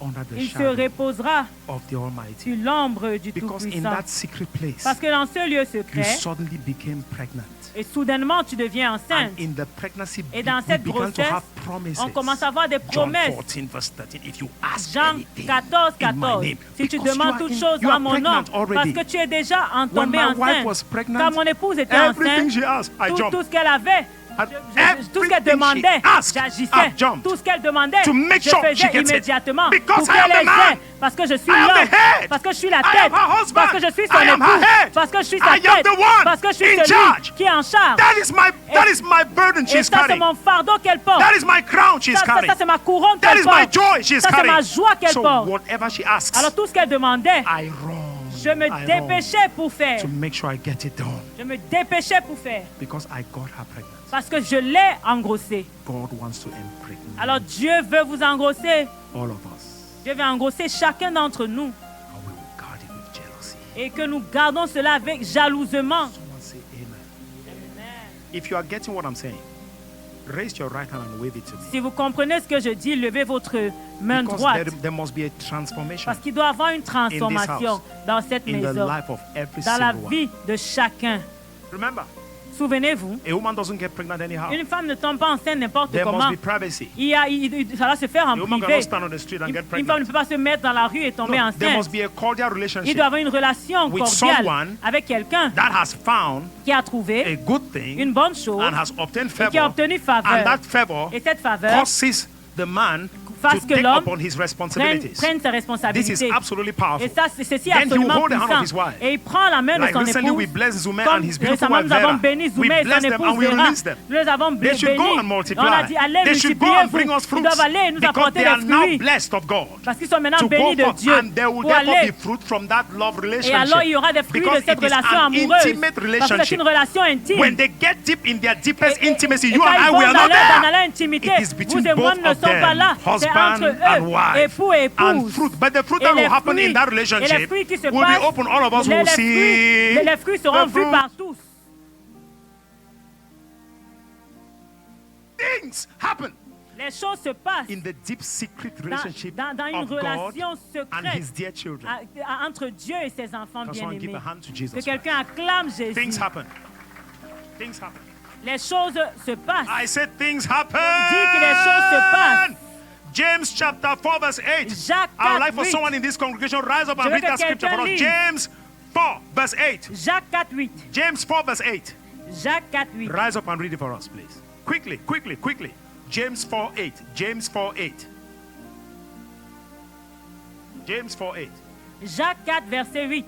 under the il se shadow reposera of the Almighty. sur l'ombre du Because in Tout-Puissant. that secret place, Parce que dans ce lieu you secret, suddenly became pregnant. et soudainement tu deviens enceinte. And in the pregnancy, Et dans we cette began to grossesse, have promises. on commence à avoir des John promesses. 14, verse 13. If you ask Jean anything 14, in my 14. name, Si tu because demandes you are toute in- chose you en are mon nom, pregnant parce already. que tu es déjà When tombée my wife enceinte. was pregnant, Quand mon épouse était everything enceinte, she asked, I jumped. tout ce qu'elle avait, And tout ce qu'elle everything demandait, she asked, I j'agissais. jumped. Tout ce qu'elle demandait, To make je sure she faisais gets it. immédiatement. Because Pour I am qu'elle the ait man. fait. Parce que je suis I am l'homme. the head. Parce que je suis la I tête. am her husband. Parce que je suis son I am her époux. head. Parce que je suis I sa am tête. the one Parce que je suis in celui charge. qui est en charge. That is my burden Et she's ça, c'est carrying. mon fardeau qu'elle porte. That is my crown she's Ça, carrying. c'est ma couronne That qu'elle is my porte. joy she's Ça, c'est ma carrying. joie qu'elle So porte. whatever she asks, Alors tout ce qu'elle demandait, I run. je me I run dépêchais pour faire. to make sure I get it done. Je me dépêchais pour faire. Because I got her pregnant. Parce que je l'ai engrossé. God wants to impregnate Alors Dieu veut vous engrosser. all of us. Dieu veut engrosser chacun d'entre nous. And we will guard it with jealousy. Et que nous gardons cela avec jalousement. Someone say amen. If you are getting what I'm saying, raise your right hand and wave it to me. Si vous comprenez ce que je dis, levez votre main Because droite. there must be a transformation Parce qu'il doit y avoir une transformation dans cette in the maison, life of every dans la single vie de chacun. one. Remember, Souvenez-vous, a woman doesn't get pregnant anyhow. une femme ne tombe pas enceinte n'importe There comment. must be privacy. Ça doit se faire en A woman privé. cannot stand on the street and get Une femme ne pregnant. peut pas se mettre dans la rue et tomber No, there enceinte. must be a cordial Il relationship doit y avoir une relation with cordiale someone avec quelqu'un that has found qui a a trouvé good thing une bonne chose and has obtained et qui a favor, obtenu and faveur. that favor Et cette faveur causes the man fasse to que take l'homme upon his prenne responsibilities. ses This is responsabilités. absolutely powerful. Et ça, ceci est Then he will absolument hold the hand of puissant. his wife. Et il prend la main de Like son recently, we épouse. blessed Zume Comme and his beautiful récemment, wife nous avons Vera. béni We Zoumé et son blessed them épouse and we Vera. released them. Nous les avons They should go and bénis. On a multiply. dit, allez, They should go and bring multipliez-vous. us Ils fruits doivent aller nous because apporter they are des now fruits. blessed of God. Parce qu'ils sont maintenant To bénis go de forth, Dieu. and there will Pour therefore aller. be fruit from that love Et relationship. alors, il y aura des fruits de Because cette it is relation an amoureuse. intimate Parce que c'est relationship. une relation intime. When they get deep in their deepest intimacy, Et you quand and I, ils we vont are dans not there. l'intimité, It is between vous et moi both ne of sommes pas là. them, C'est husband entre and eux, wife, époux et and épouse. fruit. But the fruit Et that will les happen fruits- in that et les relationship fruits qui se will be passent, open. All of us les will see les fruits seront the vus fruit. par tous. Things happen Les choses se passent in the deep secret relationship dans une of God relation and His secrète dear children. entre Dieu et ses enfants Can someone give bien-aimés. a hand to Que Jesus? quelqu'un acclame Things Jésus. happen. Things happen. Les choses se passent. I said things happen. Dit que les choses se passent. James chapter 4 verse 8. Jacques I would 4, like for 8. someone in this congregation rise up Je and veux read que that scripture for us. quelqu'un lise. James 4 verse 8. Jacques 4, 8. James 4 verse 8. Jacques 4, 8. Rise up and read it for us, please. Quickly, quickly, quickly. James 4 8. James 4 8. James 4 8. Jacques 4, verset 8.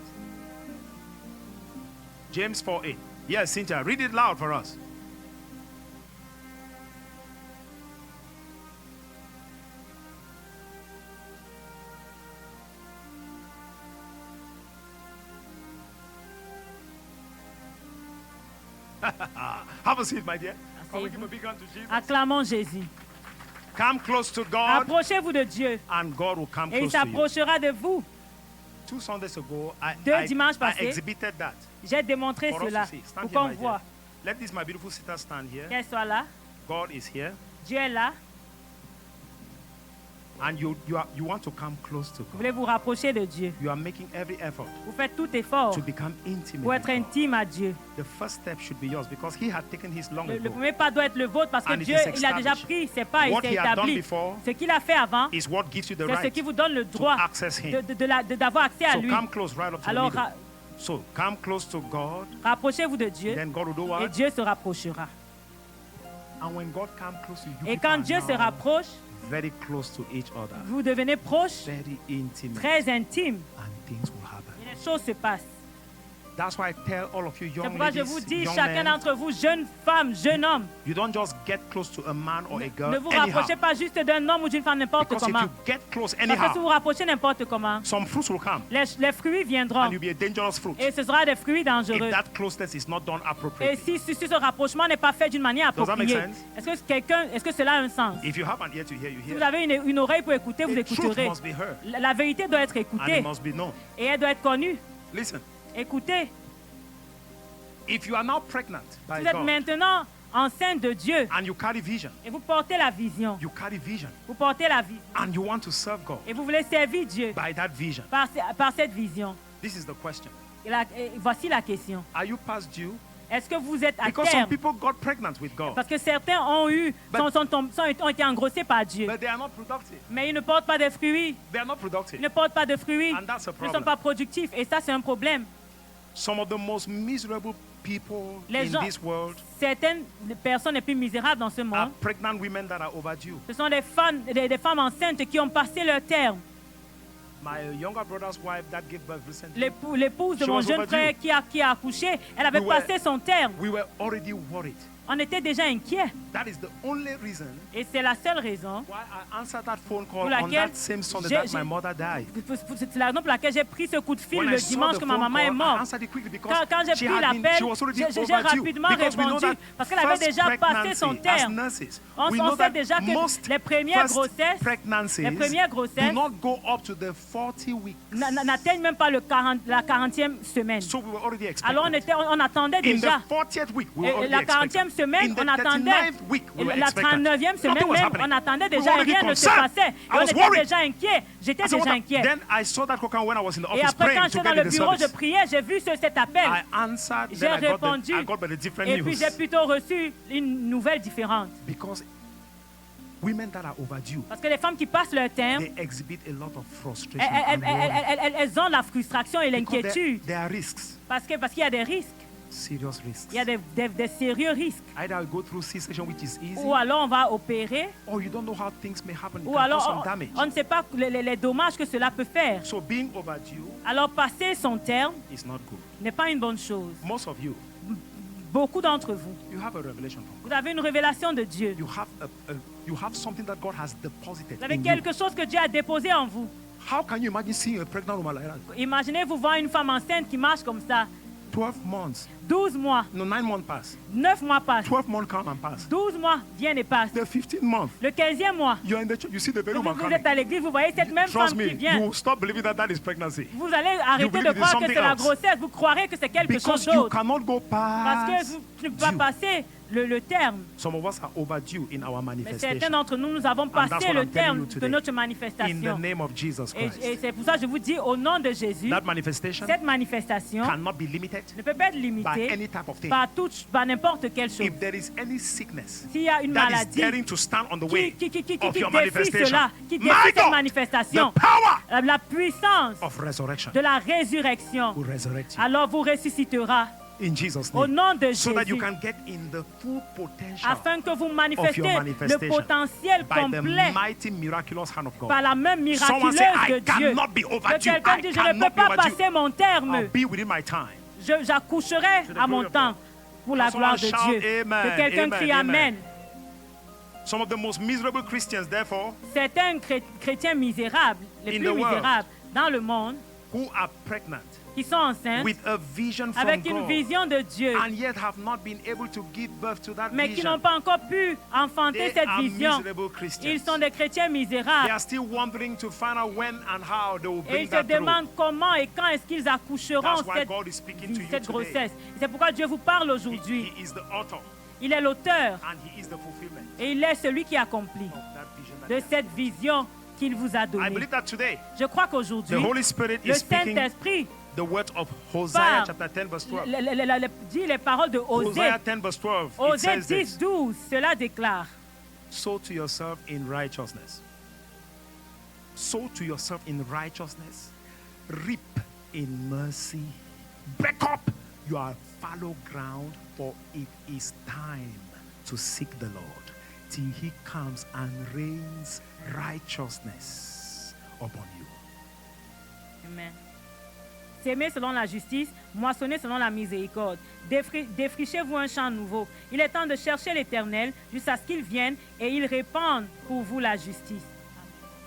James 4 8. Yes, Cynthia, read it loud for us. Have a seat, my dear. Can we give a big hand to Jesus? Acclamons Jésus. Come close to God, Approchez-vous de Dieu and God will come et il close to you. s'approchera de vous. 2 Sundays ago, Deux dimanches I passés, exhibited that J'ai démontré for us cela to see. Stand pour here, qu'on my voit dear. Let this, my beautiful sister, stand here. qu'elle soit là. God is here, Dieu est là. and you want to come close to Vous God. voulez vous rapprocher de Dieu. You are making every effort Vous faites tout effort to become intimate pour with être God. intime à Dieu. The first step should be yours because He had taken His long Le ago. premier pas doit être le vôtre parce que And it Dieu, is il a déjà established. pris ses pas et What s'est he had done établi. before Ce qu'il a fait avant, is what gives you the c'est ce right qui vous donne le droit access Him. d'avoir accès à So lui. come close right up to the Alors, middle. So come close to God, rapprochez-vous de Dieu then God will do et what? Dieu se rapprochera. And when God comes close to you, Et people quand are Dieu se now rapproche, very close to each other, vous devenez proche, very intimate, très intime and things will happen. et les choses se passent. That's why I tell all of you C'est young pourquoi je ladies, vous dis, young chacun men, d'entre vous, jeune femme, jeune homme, you don't just get close to a man or a girl ne vous anyhow. rapprochez pas juste d'un homme ou d'une femme n'importe Because if comment. you get close Parce que si vous anyhow, vous rapprochez n'importe comment, some fruits will come, les fruits viendront and you'll be a dangerous fruit. et ce sera des fruits If dangereux. that closeness is not done Et appropriately. si ce rapprochement n'est pas fait d'une manière Does that make appropriée, sense? est-ce que cela a un sens? If you have an ear to hear, you Si vous hear. avez une oreille pour écouter, vous The truth écouterez. must be heard, La vérité doit être and écoutée it must be known. et elle doit être connue. Listen, Écoutez, if you are now pregnant by vous êtes God, maintenant enceinte de Dieu and you carry vision, et vous portez la vision. you carry vision, Vous portez la vision and you want to serve God et vous voulez servir Dieu by that vision, par cette vision. this is the question. Et voici la question. Are you past due? Est-ce que vous êtes à Because some terme? people got pregnant with God, Parce que certains ont été engrossés par Dieu, but they are not productive. mais ils ne portent pas de fruits. They are not Ils productive. ne portent pas de fruits. And that's a Ils ne sont problem. pas productifs. Et ça, c'est un problème. Some of the most miserable people Les in gens- this world Certaines personnes les plus misérables dans ce are monde, pregnant women that are overdue. ce sont des femmes enceintes qui ont passé leur terme. My younger brother's wife that gave birth recently, L'épouse de She mon was jeune overdue. frère qui a accouché, elle avait We were- passé son terme. we were already worried. On était déjà inquiets. That is the only reason Et c'est la seule raison, why I answered that phone call Pour on laquelle that same Sunday j'ai- that j'ai- my mother died. c'est la raison pour laquelle j'ai pris ce coup de fil When le I saw dimanche the que ma phone maman est call, I morte. answered it quickly because Quand j'ai she pris had l'appel, she was already j'ai overdue. rapidement Because we know répondu that parce qu'elle avait first déjà passé son pregnancy, as terme. nurses, On we know sait that déjà que most les premières first grossesses pregnancies les premières do grossesses not go up to the 40 weeks. n'atteignent même pas la 40e semaine. So we were already Alors expecting. on attendait In déjà. the 40th week, we were Et already la expecting. 40e semaine, In the on attendait. 39th week, we were La expectant. 39e semaine Nothing was même, happening. on attendait We déjà were et rien already ne se concerned. passait. Et I on was était worried. déjà inquiets. J'étais I said, déjà what inquiet. Then I saw that program when I was in the Et office après, praying quand to j'étais get dans in le the bureau, je service. priais, j'ai vu cet appel. I answered, J'ai then I répondu. got the different Et puis news. j'ai plutôt reçu une nouvelle différente. Because women that are overdue, Parce que les femmes qui passent leur terme, they exhibit a lot of frustration elles, and worry. elles ont la frustration et Because l'inquiétude. there are risks, Parce qu'il y a des risques. serious risks. Il y a des sérieux risques. Either you go through C-section, which is easy, Ou alors on va opérer, or you don't know how things may happen. It ou can cause alors some damage. on ne sait pas les dommages que cela peut faire. So being overdue Alors passer son terme is not good. n'est pas une bonne chose. Most of you, Beaucoup d'entre vous, you have a revelation from God. vous avez une révélation de Dieu. You have something that God has deposited Vous avez in you. quelque chose que Dieu a déposé en vous. How can you imagine seeing a pregnant woman like that? Imaginez-vous voir une femme enceinte qui marche comme ça. 12 months. 12 mois, No, 9 months pass. 9 mois passent. 12 months come and pass. 12 mois viennent et passent. The 15th month, Le 15e mois, you're in the church, you see the very vous, woman vous coming. êtes à l'église, vous voyez cette même Trust femme me, qui vient. you will stop believing that that is pregnancy. Vous allez arrêter believe de it is croire que something c'est la else. grossesse. Vous croirez que c'est quelque chose Because you d'autre. cannot go Parce que past. vous ne pouvez pas due. passer le terme. Some of us are overdue in our Mais certains manifestation. d'entre nous, nous avons that's passé what le I'm telling terme you de today. notre In the manifestation. name of Jesus Et Christ. c'est pour ça que je vous dis, au nom de Jésus, That manifestation cette manifestation cannot be limited ne peut pas être by limitée any type of thing. par n'importe quelle chose. If there is any sickness S'il y a une that is maladie daring to stand on the way qui of your défie manifestation, cela, qui défie my cette God, manifestation, the power la puissance of resurrection de la résurrection, will resurrect you alors vous ressuscitera in Jesus' au name, nom de so that you Jésus, can get in the full potential afin que vous of manifestez your le manifestation potentiel by the complet mighty miraculous hand of God. par la main Someone miraculeuse say, I de Dieu. cannot be Que overdue. quelqu'un I dit, je ne cannot peux be pas overdue. passer mon terme. I'll be within my time. J'accoucherai à mon temps pour la Someone gloire de shout Dieu. amen, Que quelqu'un amen, crie amen. Amen. Some of the most miserable Christians, therefore, Certains chrétiens misérables, les In plus the world. misérables dans le monde, who are pregnant qui sont enceintes with a vision from avec une God vision de Dieu, and yet have not been able to give birth to that mais qui vision, n'ont pas encore pu enfanter they cette are vision. miserable Christians. Ils sont des chrétiens They misérables. are still wondering to find out when and how they will Et bring ils se that through. demandent comment et quand est-ce qu'ils accoucheront That's why God is speaking to you cette today. grossesse. C'est pourquoi Dieu vous parle aujourd'hui. He is the author Il est l'auteur and he is the fulfillment et il est celui qui accomplit of that vision. That de he has. cette vision qu'il vous a I donnée. believe that today Je crois the qu'aujourd'hui, Holy Spirit le is speaking Saint-Esprit the words of Hosea parle, chapter 10 verse 12. dit les paroles de Osée. Hosea 10 verse 12. It Osée says 10, this. 12, cela déclare: Sow to yourself in righteousness. Sow to yourself in righteousness. Reap in mercy. Break up your fallow ground, for it is time to seek the Lord till he comes and rains righteousness upon you. Amen. S'aimer selon la justice, moissonner selon la miséricorde. Défrichez-vous un champ nouveau. Il est temps de chercher l'Éternel jusqu'à ce qu'il vienne et il répande pour vous la justice.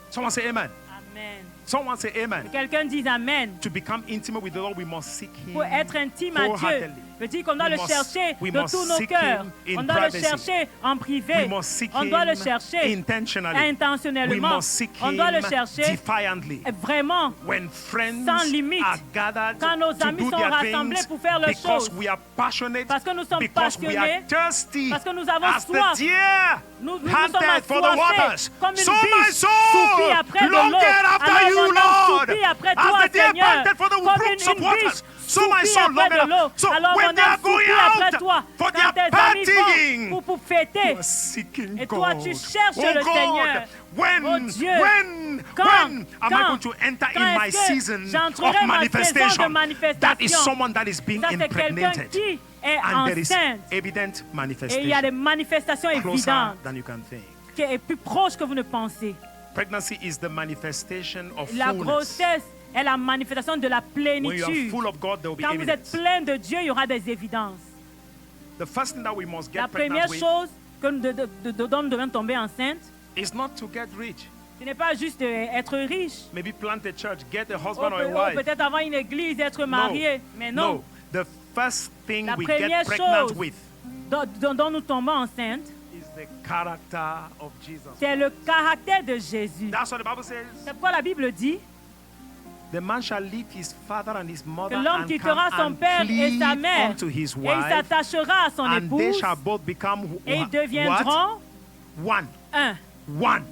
Someone say amen. Amen. Someone say amen. Que quelqu'un dise Amen. To become intimate with the Lord, we must seek him Pour être intime à Dieu, wholeheartedly. veut dire qu'on doit We le must- chercher we de must tous nos seek cœurs. him in On doit le privacy. chercher en privé. We must seek On doit le him chercher intentionally. We intentionnellement. must seek On doit le him chercher defiantly. vraiment. When friends Sans limite. are gathered Quand nos to amis do sont their rassemblés things pour faire leurs because choses. we are passionate, Parce que nous sommes because we are passionnés, thirsty, parce que nous avons as soif. the deer Nous sommes panted for the assoiffés waters. comme une So my biche soul soupire après de l'eau. longed after Alors you, mon âme Lord, soupire après toi, as the deer Seigneur, panted for the comme brooks of une waters. biche So my soupire soul après longed de l'eau. after. So Alors when mon they are âme going soupire après out toi. for Quand their tes amis partying, vont pour fêter. you are seeking Et toi, God. tu cherches Oh le God, Seigneur. when, Oh Dieu, when am I going to enter in my season j'entrerai of ma saison manifestation? de manifestation? That is someone that is being Ça, c'est quelqu'un impregnated. qui est And there is enceinte. evident Et il y a des manifestation manifestations closer évidentes than you can think. qui est plus proche que vous ne pensez. Pregnancy is the manifestation of La fullness. grossesse est la manifestation de la When you are plénitude. full of God, there will be Quand vous êtes evidence. plein de Dieu, il y aura des évidences. The first thing that we must get La pregnant première with chose que dont nous devons tomber enceinte, is not to get rich. ce n'est pas juste être riche. Maybe plant a church, get a Ou husband or a wife. peut-être avoir une église, être marié. Mais non. No. The first thing La we première get pregnant chose with dont nous tombons enceinte, is the character of Jesus. c'est le caractère de Jésus. That's what the Bible says. C'est pourquoi la Bible dit, The man shall leave his father and his que mother l'homme and quittera come son and père et sa cleave mère unto his et il wife, s'attachera à son and they épouse shall both become et ils what? deviendront One. un. One.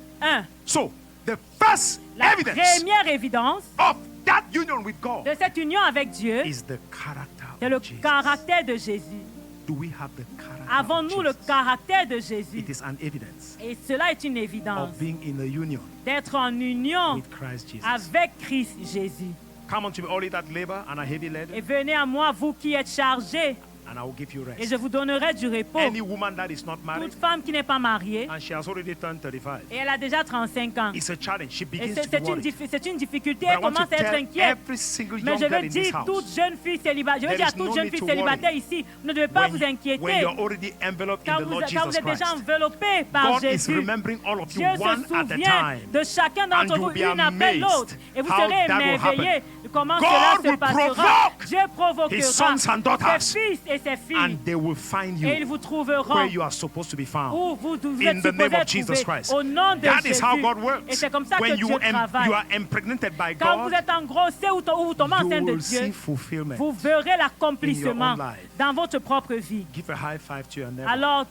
So, the first La evidence première évidence of that union with God de cette union avec Dieu, is the character c'est le of Jesus. caractère de Jésus. Do we have the character Avons-nous of le Jesus? caractère de Jésus? It is an evidence Et cela est une évidence of being in a union d'être en union with Christ Jesus. avec Christ Jésus. Come unto me, all ye that labor and are heavy Et laden, venez à moi, vous qui êtes chargés, and I will give you et rest. je vous donnerai du repos. Any woman that is not married Toute femme qui n'est pas mariée, and she has already turned 35, et elle a déjà 35 ans, it's a challenge. She et begins c'est to c'est be une, worried. c'est une difficulté, But I elle want to commence à être tell inquiète. every single Mais young je girl veux in this dire house, toute jeune fille célibataire, je veux There dire à is no toute jeune need fille to célibataire worry. ici, vous ne devez pas vous when inquiéter. you're already enveloped in Quand the vous, Lord quand Jesus vous êtes déjà Christ, enveloppé par God is Jésus, remembering all of you Dieu one se at a souvient time. de chacun d'entre And vous, you'll be une après amazed l'autre. Et vous how serez that will émerveillés happen. de comment God cela se will passera. provoke Dieu provoquera his sons and daughters, ses fils et ses filles. and they will find Et ils you vous trouveront where you are supposed to be found. où vous In êtes the name supposés of Jesus trouver. Christ. Au nom de That Jésus. is how God Et works. c'est comme ça que When Dieu you travaille. are impregnated by Quand vous God, êtes engrossé ou vous tombez you enceinte de will see Dieu, fulfillment. vous verrez l'accomplissement in your own life. dans votre propre vie. Give a high five to your neighbor. Alors,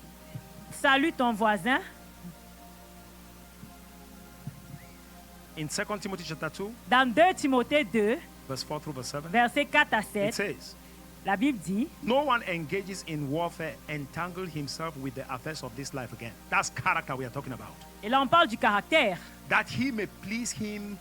salue ton voisin. In 2 Timothy chapter 2, Dans 2 Timothée 2, verse 4 through verse 7, versets 4 à it 7, says, la Bible dit, no one engages in warfare entangle himself with the affairs of this life again. That's character we are talking about. et là on parle du caractère, That he may please him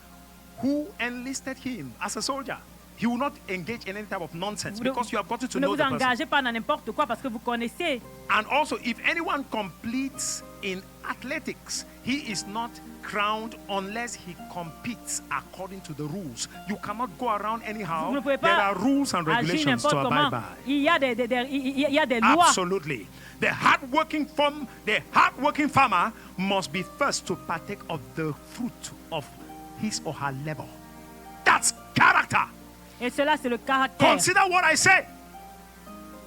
who enlisted him as a soldier. He will not engage in any type of nonsense Vous ne- because you have gotten to vous ne know vous the person. engagez pas dans n'importe quoi parce que vous connaissez. And also, if anyone completes in athletics, he is not crowned unless he competes according to the rules. You cannot go around anyhow. Vous ne pouvez There pas are rules and agir regulations n'importe to comment. abide by. Il y a il y a des lois. Absolutely. The hardworking farmer must be first to partake of the fruit of his or her labor. That's character. Et cela, c'est le caractère. Consider what I say.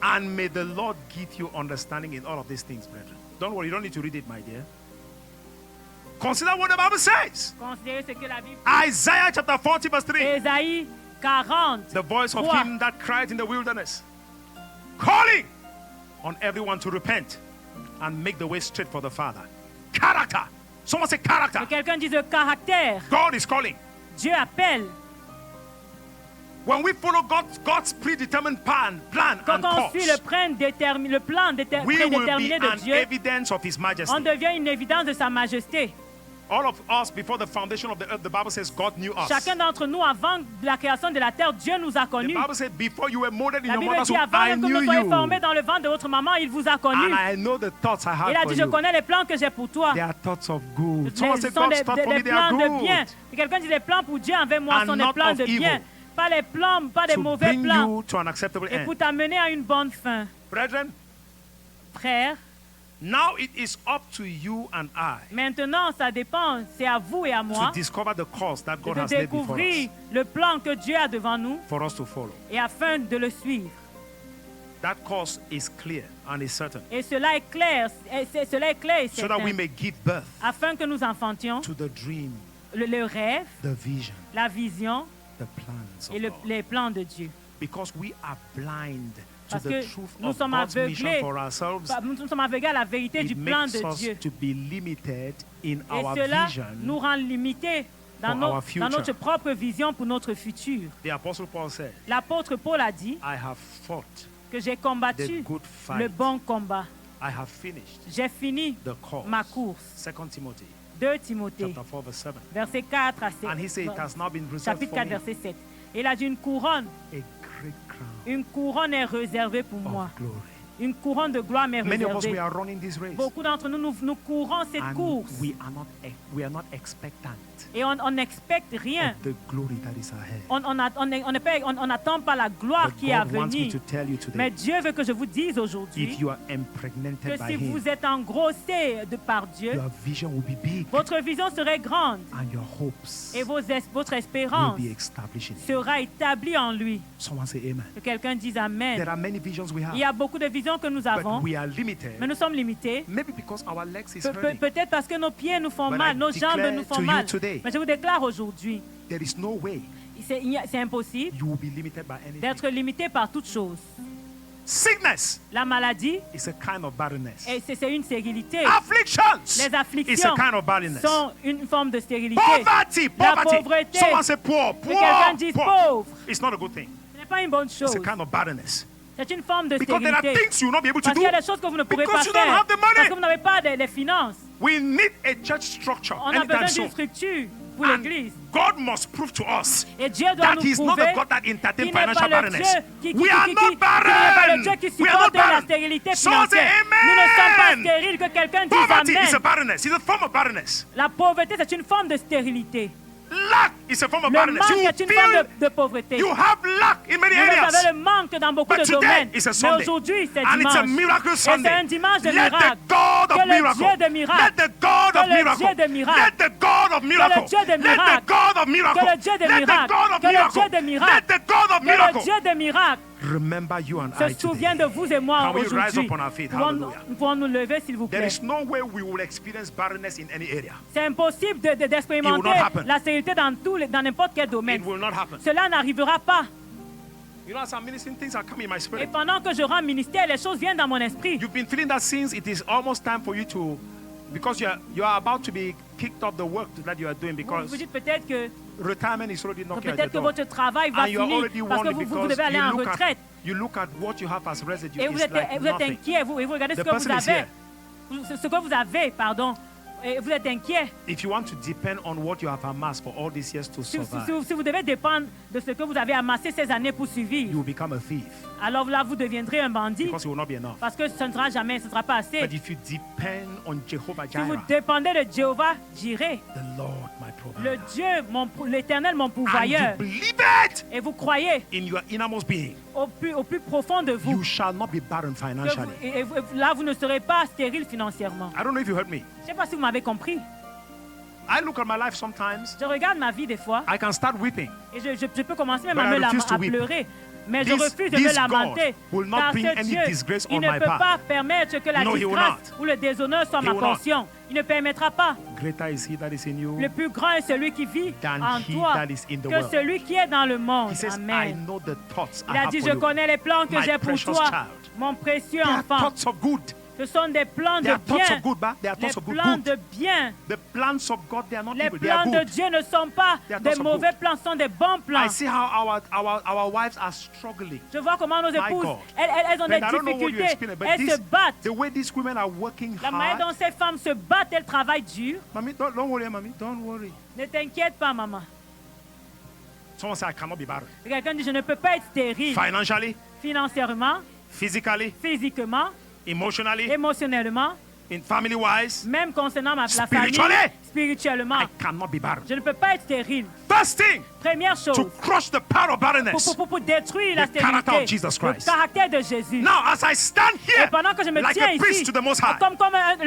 And may the Lord give you understanding in all of these things, brethren. Don't worry, you don't need to read it, my dear. Consider what the Bible says. Considérez ce que la Bible Isaiah chapter 40, verse 3. Ésaïe 40. The voice of Trois. him that cried in the wilderness, calling on everyone to repent and make the way straight for the Father. Character. Someone say character. Que quelqu'un dise le caractère. God is calling. Dieu appelle. When we follow God's predetermined plan Quand and on suit course, le plan we will be prédéterminé de an Dieu, evidence of His on majesty. devient une évidence de sa majesté. All of us, before the foundation of the earth, the Bible says God knew us. Chacun d'entre nous, avant la création de la terre, Dieu nous a The connus. Bible said, before you were molded in La your Bible mother's dit, womb, avant I même que knew vous soyez formés you. dans le ventre de votre maman, il vous a connus. And I know the thoughts I have Il a for dit, je you. connais les plans que j'ai pour toi. They are thoughts of good. Ce Someone say, sont God's thoughts for me, des they are plans de bien. good. Et quelqu'un dit, les plans pour Dieu envers moi And sont des not plans of de bien. evil. Pas les plans, pas des To mauvais bring plans. you to an acceptable Et end. pour t'amener à une bonne fin. Brethren, Frère, now it is up to you and I maintenant, ça dépend. C'est à vous et à moi to discover the course that God de has laid before découvrir us le plan que Dieu a devant nous for us to follow. et afin de le suivre. That course is clear and is certain, Et cela est clair, cela est clair et so that we certain, may give birth afin que nous enfantions to the dream, le rêve, the vision, la vision the plans et of God. les plans de Dieu. Because we are blind to Parce the que truth nous of sommes God's mission aveuglés. for ourselves, Nous sommes aveuglés à la vérité du it plan makes de us Dieu. to be limited in Et our cela vision. nous rend limités dans, for our future. dans notre propre vision pour notre futur. The Apostle Paul said, L'apôtre Paul a dit I have fought que j'ai the combattu good le fight. bon combat. I have finished J'ai fini the course. ma course. 2 Timothy 2 Timothée, chapter 4, verse 7. verset 4 à 7. And he said, it has now been reserved Chapitre for 4, me verset 7. Et il a dit une couronne. a great crown Une couronne est réservée pour moi. of glory. Une couronne de gloire m'est Many of us, we réservée. are running this race. Beaucoup d'entre nous, nous courons cette And course. we are not expectant Et on n'expecte rien. of the glory that is ahead. On n'attend pas la gloire But qui est à God wants me venir. to tell you Mais today, Dieu veut que je vous dise if aujourd'hui you are impregnated que by si Him, vous êtes engrossé par Dieu, your vision will be big votre vision serait grande and your hopes et votre will espérance be established in Him. sera établie en lui. Someone say amen. Que quelqu'un dise Amen. There are many visions we Il y have, a beaucoup de visions que nous avons, but we are limited. mais nous sommes limités. Maybe because our legs is hurting. Peut-être parce que nos pieds nous font But mal, I nos jambes declare nous to font you mal. today, Mais je vous déclare aujourd'hui There is no way C'est impossible You will be limited by anything. d'être limité par toute chose. Sickness La maladie, is a kind of barrenness. c'est une stérilité. Afflictions Les is a afflictions kind of barrenness. sont une forme de stérilité. Poverty, La poverty. pauvreté. Someone say poor, Que quelqu'un dise pauvre, It's not a good thing. ce n'est pas une bonne chose. It's a kind of barrenness. C'est une forme de Because there are stérilité. things you will not be able to Parce do. qu'il y a des choses que vous ne pourrez pas Because you don't faire. have the money. Parce que vous n'avez pas les finances. We need a church structure On a besoin anytime d'une soon. structure pour And l'Église. God must prove to us Et Dieu doit that nous He's not prouver the God that entertains qu'il n'est pas financial le barrenness. Dieu qui We are n'est not pas le barren. Dieu qui We are not supporte la barren. stérilité So say financière. Nous ne sommes pas amen. stériles, que quelqu'un dise Poverty is a Amen. barrenness. It's a form of barrenness. La pauvreté, c'est une forme de stérilité. Lack is a form of Le barrenness. manque You est une forme feel de pauvreté. you have lack in many Vous areas. avez le manque dans beaucoup But de today domaines. is a Mais Sunday. aujourd'hui, c'est And it's a dimanche. miracle Et c'est Sunday. un dimanche de Let the miracle. God of Que le miracle. Dieu de miracle. Let the God Que of le miracle. Dieu de miracle. Let the God of miracle. Dieu de Let the miracle. God of miracle. Que le Dieu de Let the miracle. God of Que le miracle. Dieu de miracle. Let the God of Que le miracle. Dieu de miracle Remember you and I se souvient de today. vous et moi Can we rise aujourd'hui. up on our feet? Nous Hallelujah. pouvons nous lever, s'il vous There plaît. is no way we will experience barrenness in any area. C'est impossible It will d'expérimenter not happen. la stérilité dans n'importe quel domaine. It will not happen. Cela n'arrivera pas. You know, as I'm ministering, things are coming in my Et spirit. pendant que je rends ministère, les choses viennent dans mon esprit. You've been feeling that since it is almost time for you to, because you are about to be kicked off the work that you are doing Vous because vous dites peut-être que, retirement is already knocking at peut-être the que door. votre travail va And you are finir already parce que wondering vous because devez aller en you look retraite. you look at what you have as residue. Et vous It's êtes, like vous êtes nothing. inquiet, vous regardez ce The que vous person is avez. here. Ce que vous avez, pardon. Et vous êtes inquiet. If you want to depend on what you have amassed for all these years to survive, Si vous devez dépendre de ce que vous avez amassé ces années pour you survivre, will become a thief alors là, vous deviendrez un bandit because it will not be enough. parce que ce ne sera jamais, ce ne sera pas assez. But if you depend on Jehovah Si vous Jireh, dépendez de Jéhovah, j'irai. the Lord my Le provider, Dieu, l'Éternel, mon and pourvoyeur. you believe it Et vous croyez in your innermost being, au plus profond de vous. you shall not be barren que vous- financially. et là, vous ne serez pas stérile financièrement. I don't know if you heard me. Je ne sais pas si vous m'avez compris. I look at my life sometimes, Je regarde ma vie des fois I can start weeping. et je peux commencer même But à, I refuse to à weep. pleurer. Mais je This- refuse de this me lamenter. God will not Car bring ce any Dieu, disgrace il on ne my peut path. pas permettre que la No, he will disgrâce not. ou le déshonneur soit He ma will not. portion. Il ne permettra pas. Greater is he that is in you Le plus grand est celui qui vit than en he toi that is in the que world. celui qui est dans le monde. He says, I Amen. know the thoughts Il I a have dit, for je you. connais les plans que My j'ai pour precious toi, child. mon précieux They are enfant. thoughts of good. Ce sont des plans They de are thoughts bien. of good, but they are Les thoughts of good. plans Good. de bien. The plans of God, they are not Les evil, they are plans de good. Dieu ne sont pas They are des thoughts of mauvais good. plans, ce sont des bons plans. I see how our wives are struggling. Je vois comment nos épouses, God. elles ont And I des don't know what you difficultés. explain, but Elles se battent. the way these women are working La manière dont hard. ces femmes se battent, elles travaillent dur. Mommy, don't worry, mommy. Don't worry. Ne t'inquiète pas, maman. Someone say I cannot be barren. Quelqu'un dit, je ne peux pas être stérile Financially, financièrement, physically, physiquement, emotionally, émotionnellement, in family wise, même concernant la famille, Spiritually. spirituellement. I cannot be barren. Je ne peux pas être stérile. First thing, Première chose, to crush the power of barrenness. pour détruire la The character stérilité, of Jesus le Christ. caractère de Jésus. Now, as I stand Et here, pendant que je me like tiens a priest ici, to the Most High, comme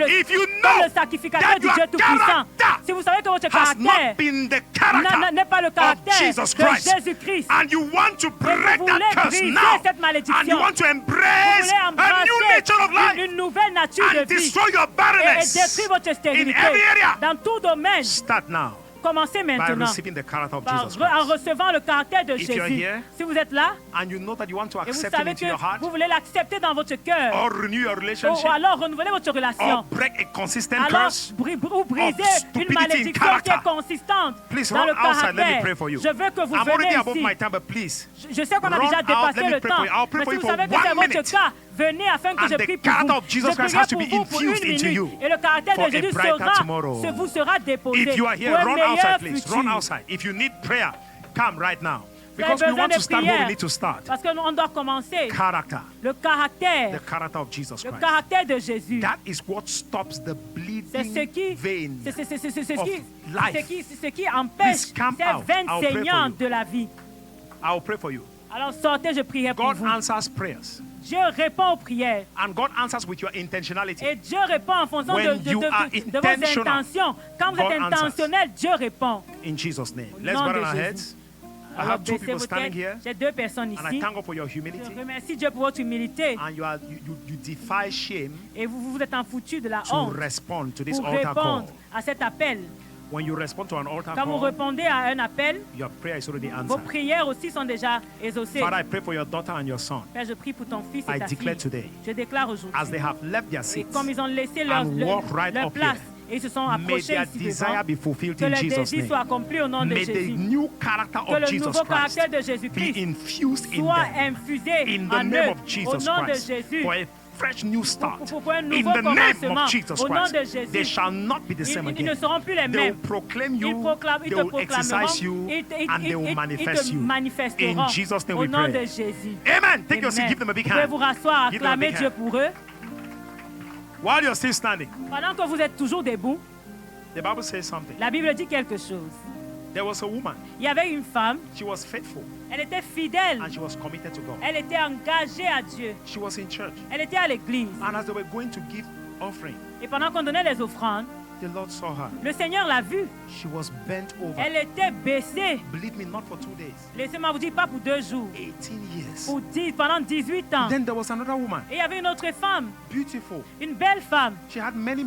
if you comme know le sacrificateur that du your Dieu Tout-Puissant, character si vous savez que votre has caractère not been the character n'est pas le of caractère Jesus de Christ, Jésus-Christ, and you want to break voulez that curse briser now, cette malédiction, and you want to vous embrace voulez a new embrasser nature of life, une nouvelle nature de and vie destroy your et barrenness détruire votre in stérilité every area. dans tout domaine. Start now Commencez by maintenant receiving the character of en Jesus Christ. recevant le caractère de If you're Jésus. here, Si vous êtes là and you know that you want to et vous accept him savez into your que heart, vous voulez l'accepter dans votre cœur, or renew your relationship, ou alors renouveler votre or relation, break a consistent alors curse, ou briser stupidity une in malédiction qui character. est consistante please dans run le outside. Let me caractère. pray for you. Je veux que vous I'm already venez above ici. my time, but please. Je sais qu'on a Run déjà out, dépassé let me le pray temps, for you. I'll pray mais for si you vous for savez que 1 c'est minute. votre cas, venez afin que And je the prie pour character vous. of Jesus Je Christ prierai has to pour be vous pour infused une into minute. you Et le caractère for de a Jésus brighter tomorrow. vous sera déposé If you are here, pour un run meilleur outside, please. futur. Run outside. If you need prayer, come right now. Vous avez Because we besoin want de to start where we prière, need to start. parce qu'on doit commencer. Character. Le The caractère, character of Jesus le Christ. caractère de Jésus. That is what stops the C'est ce bleeding qui, vein c'est ce of qui, life. ce qui empêche Please come ces out. veines I'll pray for saignantes you. de la vie. I will pray for you. Alors sortez, je prierai pour God vous. answers prayers. Dieu répond aux prières. And God answers with your intentionality. Et Dieu répond en fonction When de you are vos intentional, intentions. Quand vous God êtes answers. intentionnel, Dieu répond. In Jesus' name. Au Let's nom bow de down our Jésus. heads. I Alors have two baissez people vos standing têtes. here. J'ai deux personnes And I ici. thank God for your Je humility. remercie Dieu pour votre humilité. And you defy shame Et vous êtes en foutu de la to honte respond to this pour altar call. répondre à cet appel. When you respond to an altar Quand vous call, répondez à un appel, your prayer is already vos answered. prières aussi sont déjà exaucées. Father, I pray for your daughter and your son. Père, je prie pour ton fils et I ta declare fille. today, Je déclare as aujourd'hui. they have left their Et seats, comme ils ont laissé leur, and leur, walk right leur up place here, et ils se sont may approchés their ici desire devant, be fulfilled que in le Jesus' désir soit name. accompli au nom de May the Jésus. new character Que of le Jesus nouveau Christ caractère de be Jésus-Christ infused in soit them. infusé In the en name eux of au Jesus nom de Christ, Jésus. for a fresh new start. Pour un In nouveau the name commencement of Jesus au nom de Christ, Jésus. they shall not be the same Ils ne again. seront plus les They will mêmes. proclaim Ils you, te they will exercise you, proclameront, and they will manifest you. manifesteront In Jesus' name au we nom de pray. Jésus. Amen. Take your seat, Amen. give them a big Vous pouvez hand. vous rasseoir, Give them a acclamer big Dieu hand. pour eux. While you're still standing, Pendant que vous êtes toujours debout, the Bible says something. la Bible dit quelque chose. There was a woman, Il y avait une femme, she was faithful elle était fidèle, and she was committed to God. elle était engagée à Dieu, She was in church, elle était à l'église. and as they were going to give offering, Et pendant qu'on donnait les offrandes, the Lord saw her. le Seigneur l'a vue. She was bent over. Elle était baissée. Believe me, not for 2 days. Laissez-moi vous dire, pas pour 2 jours, 18 years. pour pendant 18 ans. Then there was another woman, Et il y avait une autre femme, beautiful. une belle femme. She had many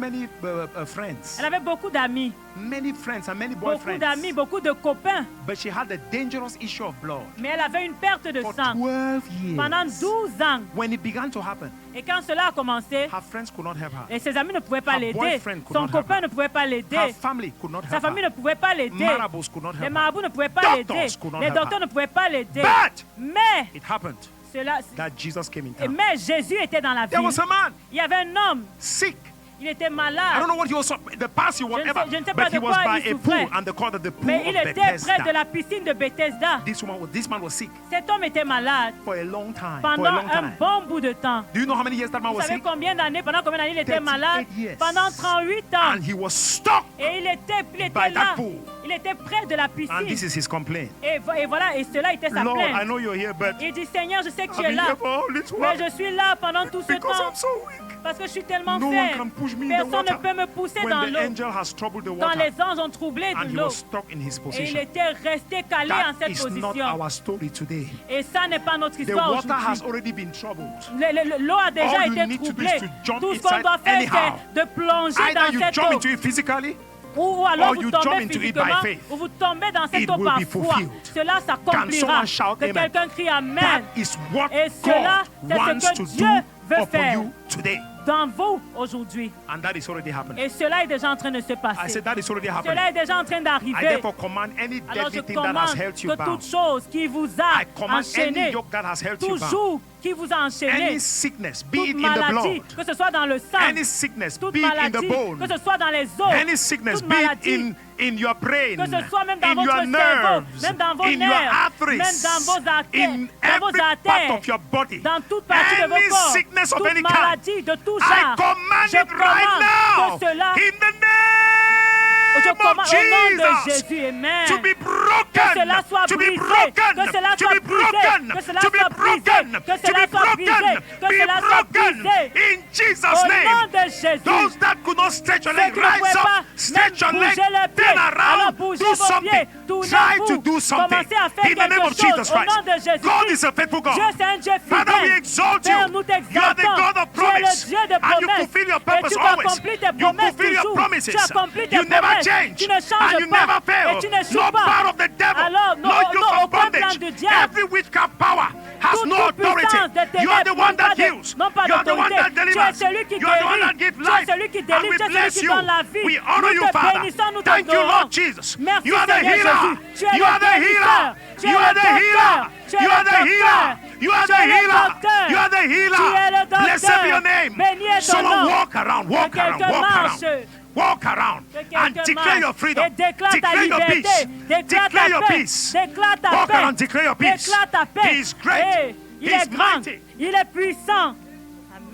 friends. Elle avait beaucoup d'amis, Many friends and many beaucoup boyfriends. d'amis, beaucoup de copains. But she had a dangerous issue of blood Mais elle avait une perte de for sang 12 pendant years. 12 ans. When it began to happen, Et quand cela a commencé, her friends could not help her. et ses amis ne pouvaient pas Her l'aider, boyfriend could son not help copain her. ne pouvait pas l'aider, Her family could not sa help famille ne her. pouvait pas l'aider, Marabouts could not les help her. marabouts ne pouvaient pas Doctors l'aider, could not les help docteurs her. ne pouvaient pas l'aider. But Mais, it happened cela, that Jesus came in town. mais Jésus était dans la There ville. was a man Il y avait un homme, sick. il était I don't malade, know what he was, the passage, whatever. je ne sais pas But he de was quoi by il a pool, souffrait. and they called it the pool mais of il était près de Bethesda. la piscine de Bethesda. This man was sick Cet homme était malade for a long time. pendant un bon bout de temps. Do you know how many years that man Vous was savez sick? combien d'années, pendant combien d'années il était 38 malade? years. Pendant 38 ans. And he was stuck. Et il était by là. that pool. Il était près de la And this piscine. is his complaint. Et voilà, et cela était sa Lord, I plainte. know you're here, but Il dit, Seigneur, je sais que tu I've es been là. here for all this Mais while je suis là pendant tout ce because temps. I'm so weak. Parce que je suis tellement No one faible. can push me in the Personne water. ne peut me pousser dans When the l'eau. angel has troubled the Quand water les anges ont troublé and de he l'eau. was stuck in his Et il position. était resté calé en That cette is not position. our story today. Et ça n'est pas notre The histoire water has aujourd'hui. already been troubled. L'eau a déjà All you été need to do troublée. is to jump Tout ce qu'on inside doit faire, anyhow. c'est de plonger Either dans you cette jump eau. into it physically, Ou alors or vous you tombez jump into it by physiquement, faith. ou vous tombez dans cette It eau will par be foi. fulfilled. Cela s'accomplira. someone shout Que amen? quelqu'un crie Amen. that is what Et cela, God c'est wants ce que to Dieu do veut upon faire you today. dans vous aujourd'hui. And that is already happening. Et cela est déjà en train de se I passer. said that is already happening. Cela est déjà en train I d'arriver. therefore command any Alors je deadly thing that has commande held you que bound. toute chose qui vous a I command any enchaîné, yoke that has held you bound. toujours qui vous a enchaîné, Any sickness, be toute it in the maladie, blood, que ce soit dans le sang, any sickness, toute be it in maladie, the bone, que ce soit dans les os, any sickness, toute be it maladie, in your brain, que ce soit même dans in votre your cerveau, nerves, même dans vos in your nerfs, arteries, même dans vos artères, in dans vos every part artères, of your body, dans toute partie de any vos corps, sickness of toute any kind, maladie de tout I genre, command je it right now, que cela, in the je name commande of au nom de Jesus, Jésus, Amen. to be Que broken, cela soit to be brisé, broken, que cela to soit be brisé, broken, que cela to be soit brisé, broken, que to cela be soit brisé, broken, que be cela soit broken, brisé. in Jesus' Au nom name. de Jésus. Those that could not stretch your Ceux leg, qui ne pouvaient rise pas up, stretch your même leg, bouger les pieds, turn alors around, bougez do vos something, pieds, try tournez-vous, to do something. commencez à faire In the name quelque of Jesus chose au nom Christ, de Jésus. God is a faithful God. Dieu, c'est un Dieu Father, we fidèle. exalt Père, you. nous You are the t'exaltons. God of Tu es promise, le Dieu de and you promesses. fulfill your Et purpose tu always. accomplis tes You promesses fulfill your toujours. promises. Tu accomplis tes You never promesses. change, Tu ne changes and you pas. never fail. Et tu n'échoues No pas. power of the devil, Alors, no non, yoke of aucun plan bondage. du diable. Every witchcraft power has Toute no authority. puissance des You are the ténèbres one that n'ont heals. non pas You are the one d'autorité. that Tu es delivers. celui qui You are the one guérit. that gives Tu es life. celui qui And délivre. we Tu es celui bless qui you. donne la vie. We honor Nous you, te Father. bénissons, nous Thank you, t'adorons. Lord Jesus. Merci, You are the Seigneur healer. Jésus. Tu es You le are the healer. guérisseur. Tu es You le are the healer. docteur. Tu es You le are the healer. docteur. You are Tu the es le healer. docteur. You are the healer. Tu es le docteur. Blessed be your name. Béni est ton Someone nom. walk around, walk Que around, quelqu'un walk marche. around. Walk around Que and quelqu'un declare your marche. freedom. Et déclare ta Declare your liberté. peace. Déclare Declare ta your paix. peace. Déclare ta Walk paix. around, declare your peace. Déclare ta paix. He is great. Hey, il He est is grand. mighty. Il est puissant.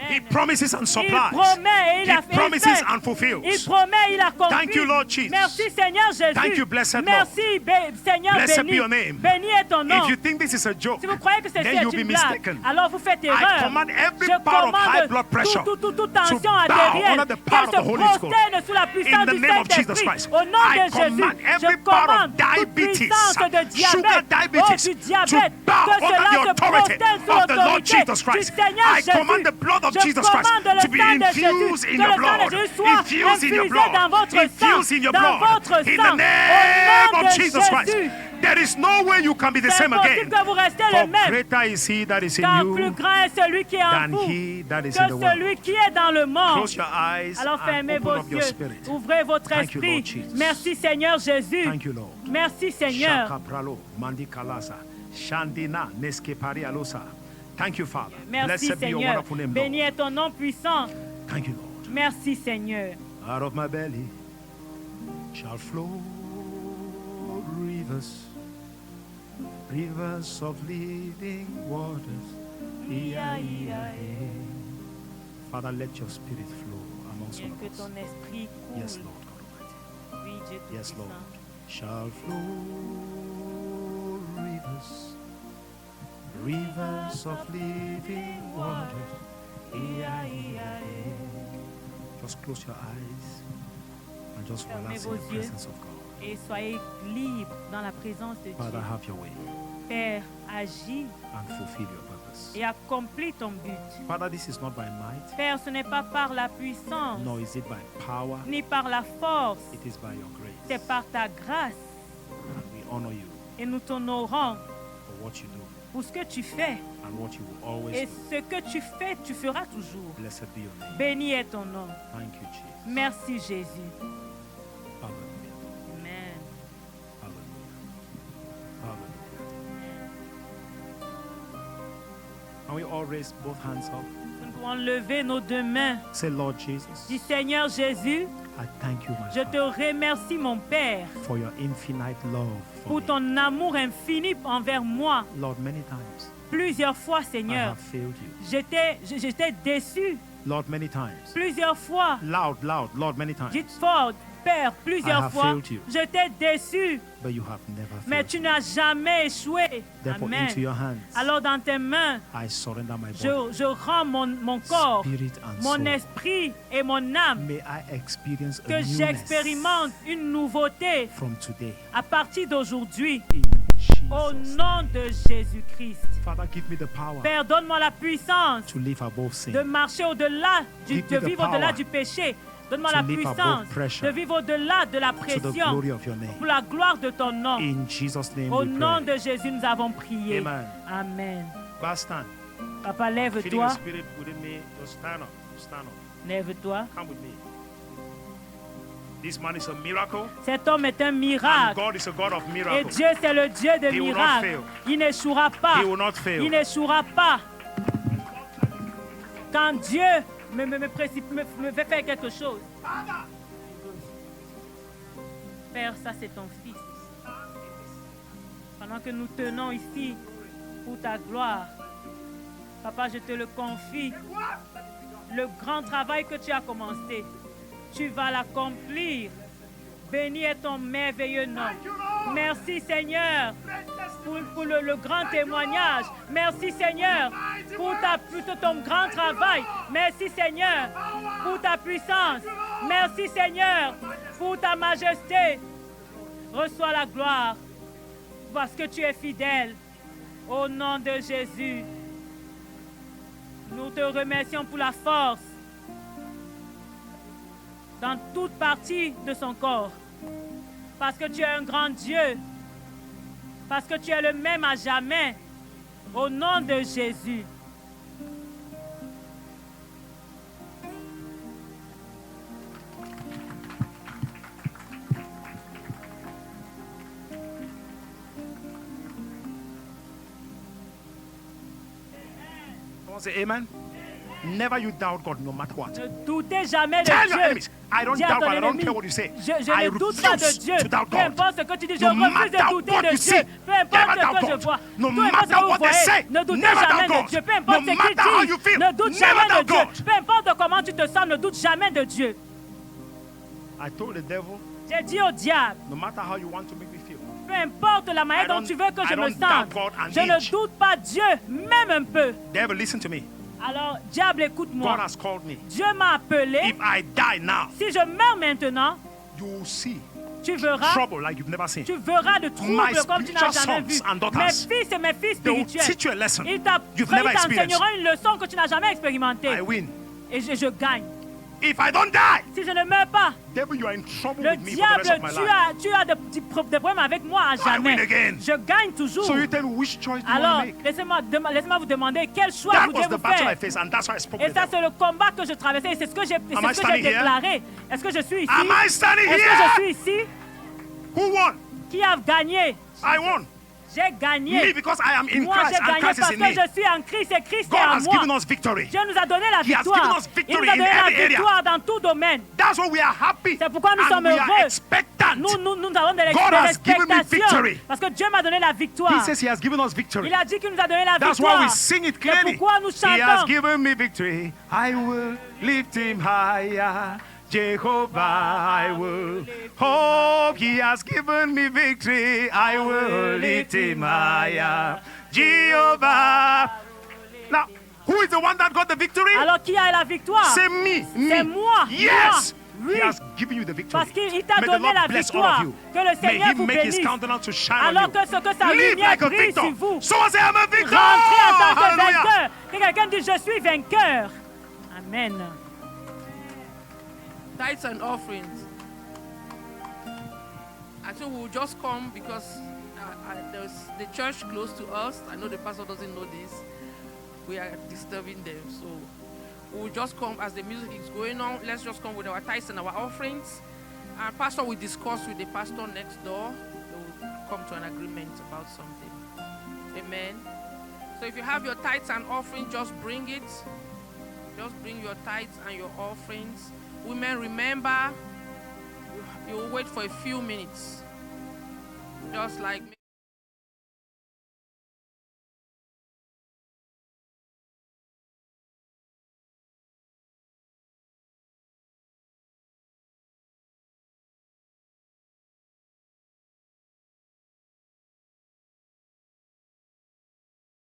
He Amen. promises and Il supplies. promet et il a He fait. promises and fulfills. Il promet, il accomplit. Thank you, Lord Jesus. Merci Seigneur Jésus. Thank you, blessed Merci Seigneur Blessed béni. be your name. Béni est ton nom. If you think this is a joke, Si vous croyez que ceci then est you'll be une blague, mistaken. alors vous faites I erreur. command every Je part of high commande blood pressure toute to tension bow artérielle under the power qu'elle of the se Holy Ghost. prosterne sous la In puissance the du name of Jesus Saint-Esprit. Christ, Au nom I de Jésus, command je every part of commande toute diabetes, puissance de sugar diabète, diabetes, du to diabète, bow que under cela the se authority prosterne sous of the Lord l'autorité Jesus du Christ. Seigneur I command the Jésus. blood of Je Jesus Christ commande le to be sang de Jésus, infused que in le your sang de blood, Jésus soit infused in your infusé blood, dans votre sang, infused in your dans blood. votre In the sang, name au nom of de Jesus Christ, Jésus. there is no way you can be the C'est same impossible again. que vous restez For le même, greater is he that is in car plus you grand est celui qui est en than vous he that is que in the world. celui qui est dans le monde. Close your eyes Alors and fermez open vos up your yeux, spirit. ouvrez votre Thank you, Lord esprit. Jesus. Merci Seigneur Jésus. Thank you, Lord. Merci Seigneur. Shaka pralo, mandi kalasa, shandina, neske pari alosa. Thank you, Father. Merci Blessed be your Seigneur. wonderful name, Béni Lord. est ton nom puissant. Thank you, Lord. Merci Seigneur. Out of my belly shall flow rivers, rivers of living waters. Father, let your spirit flow amongst all Bien que of us. ton esprit coule. Yes, Lord God Almighty. Oui, Dieu Yes, Lord. Tout-Puissant. Shall flow rivers, rivers of living waters. Just close your eyes and just Fermez relax in vos the yeux. presence of God. Et soyez libres dans la présence de Father, Dieu. have your way Père, agis and fulfill your purpose. et accomplis ton but. Father, this is not by might, Père, ce n'est pas par la puissance, nor is it by power. ni par la force. It is by your grace. C'est par ta grâce. And we honor you Et nous t'honorons for what you do pour ce que tu fais. and what you will always Et do. ce que tu fais, tu feras toujours. Blessed be your name. Béni est ton nom. Thank you, Jesus. Merci Jésus. Hallelujah. Amen. Hallelujah. Hallelujah. Can we all raise both hands up? Nous pouvons lever nos deux mains. Say, Lord Jesus, Dis Seigneur Jésus, I thank you, my je te Father, remercie mon Père for your infinite love for pour me. ton amour infini envers moi. Lord, many times Plusieurs fois, I Seigneur, have failed you. j'étais déçu. Lord, many times. Plusieurs fois, Loud, Lord, many times. dites fort, Père, I plusieurs have fois, failed you. j'étais déçu. But you have never Mais failed tu me. n'as jamais échoué. Therefore, Amen. into your hands, Alors dans tes mains, I surrender my body, je rends mon corps, spirit and mon soul. esprit et mon âme. May I experience a Que newness j'expérimente une nouveauté from today. à partir d'aujourd'hui. In Au Jesus' nom de Jésus-Christ. Father, give me the power Père, donne-moi la puissance to live above sin. de marcher au-delà, Give de me the vivre au-delà power du péché. Donne-moi to la live puissance above pressure. de vivre au-delà de la To the pression glory of your name. pour la gloire de ton nom. In Jesus' name Au we nom pray. de Jésus, nous avons prié. Amen. Amen. Go stand. Papa, Feeling the lève-toi. spirit within me. Just stand up. Stand up. Lève-toi. Come with me. This man is a miracle. Cet homme est un And miracle. God is a God of Et miracles. Dieu, c'est le Dieu de He will not miracles. fail. Il n'échouera pas. He will not Il fail. n'échouera pas. Quand Dieu me fait faire quelque chose. Père, ça c'est ton fils. Pendant que nous tenons ici pour ta gloire, Papa, je te le confie. Le grand travail que tu as commencé, tu vas l'accomplir. Béni est ton merveilleux nom. Merci Seigneur pour le grand témoignage. Merci Seigneur pour ton grand travail. Merci Seigneur pour ta puissance. Merci Seigneur pour ta majesté. Reçois la gloire parce que tu es fidèle. Au nom de Jésus, nous te remercions pour la force dans toute partie de son corps. Parce que tu es un grand Dieu. Parce que tu es le même à jamais. Au nom de Jésus. Someone say amen. Never you doubt God no matter what. Ne doutez jamais de Tell your Dieu. enemies, I don't Dis à doubt ton God. I don't ennemi, care what you say. Je I ne doute pas de refuse Dieu. to doubt Peu God. importe ce que tu dis, je No refuse matter de douter what de you Dieu. see, Peu importe never ce que doubt je God. vois. No Peu importe matter ce que vous what they voyez, say, ne doutez never jamais doubt de God. Dieu. Peu importe No ce matter how qu'il you dit, feel, ne doute never jamais de doubt Dieu. God. Peu importe comment tu te sens, ne doute jamais de Dieu. I told the devil, J'ai dit au diable, no matter how you want to make me feel, peu importe la manière I dont don't- tu veux que I je me don't doubt sente, God an je ne inch. doute pas Dieu, même un peu. devil, listen to me. Alors, diable, God écoute-moi. has called me. Dieu m'a appelé. If I die now, Si je meurs maintenant, you will see tu verras trouble like you've never seen. Tu verras de troubles My comme tu n'as spiritual jamais vu. sons and Mes daughters, fils et mes fils They will spirituels, teach you a lesson ils you've never experienced. t'enseigneront une leçon que tu n'as jamais expérimentée. I win. Et je gagne. If I don't die, Si je ne meurs pas, devil, you are in trouble le with me for the rest diable, of my life. tu as des problèmes avec moi à jamais. win again. Je gagne toujours. So you tell me which choice do you Alors, want to make? laissez-moi vous demander quel choix That vous was devez the battle I faire. faced, and that's why I spoke Et with ça, them. c'est le combat que je traversais. Et c'est ce que j'ai I standing here? déclaré. Est-ce que je suis ici? Am I standing Est-ce que here? je suis ici? Who won? Qui a gagné? I won. J'ai gagné. Me, because I am in Moi, Christ j'ai and gagné Christ parce is que in me. je suis en Christ et Christ est God en has moi. given us victory. Dieu nous a donné la He has victoire. given us Il victory nous a in donné la every area. victoire dans tout domaine. That's why we are happy. C'est pourquoi nous and sommes we are heureux. expectant. Nous avons de God has given me l'expectation. victory. Parce que Dieu m'a donné la victoire. He says he has given us victory. Il a dit qu'il nous a donné la That's victoire. why we sing it C'est clearly. pourquoi nous He has chantons. given me victory. I will lift him higher. Jehovah, I will hope. He has given me victory. I will lift him higher. Jehovah. Now, who is the one that got the victory? Alors qui a la victoire? C'est me. C'est moi. Yes. Moi. He has given you the victory. Parce qu'il t'a May the donné Lord la bless all victoire. of you. Que le May Seigneur he vous make his bénisse. countenance to shine Alors on que you. sa Live lumière like a brille victor. sur vous. Someone say, I'm a victor. Rentrez en tant que Hallelujah. vainqueur. Que quelqu'un dise, je suis vainqueur. Amen. Tithes and offerings. I think we'll just come because there's the church close to us. I know the pastor doesn't know this. We are disturbing them. So we'll just come as the music is going on. Let's just come with our tithes and our offerings. And pastor will discuss with the pastor next door. They will come to an agreement about something. Amen. So if you have your tithes and offerings, just bring it. Just bring your tithes and your offerings. Women, remember, you will wait for a few minutes. Just like me.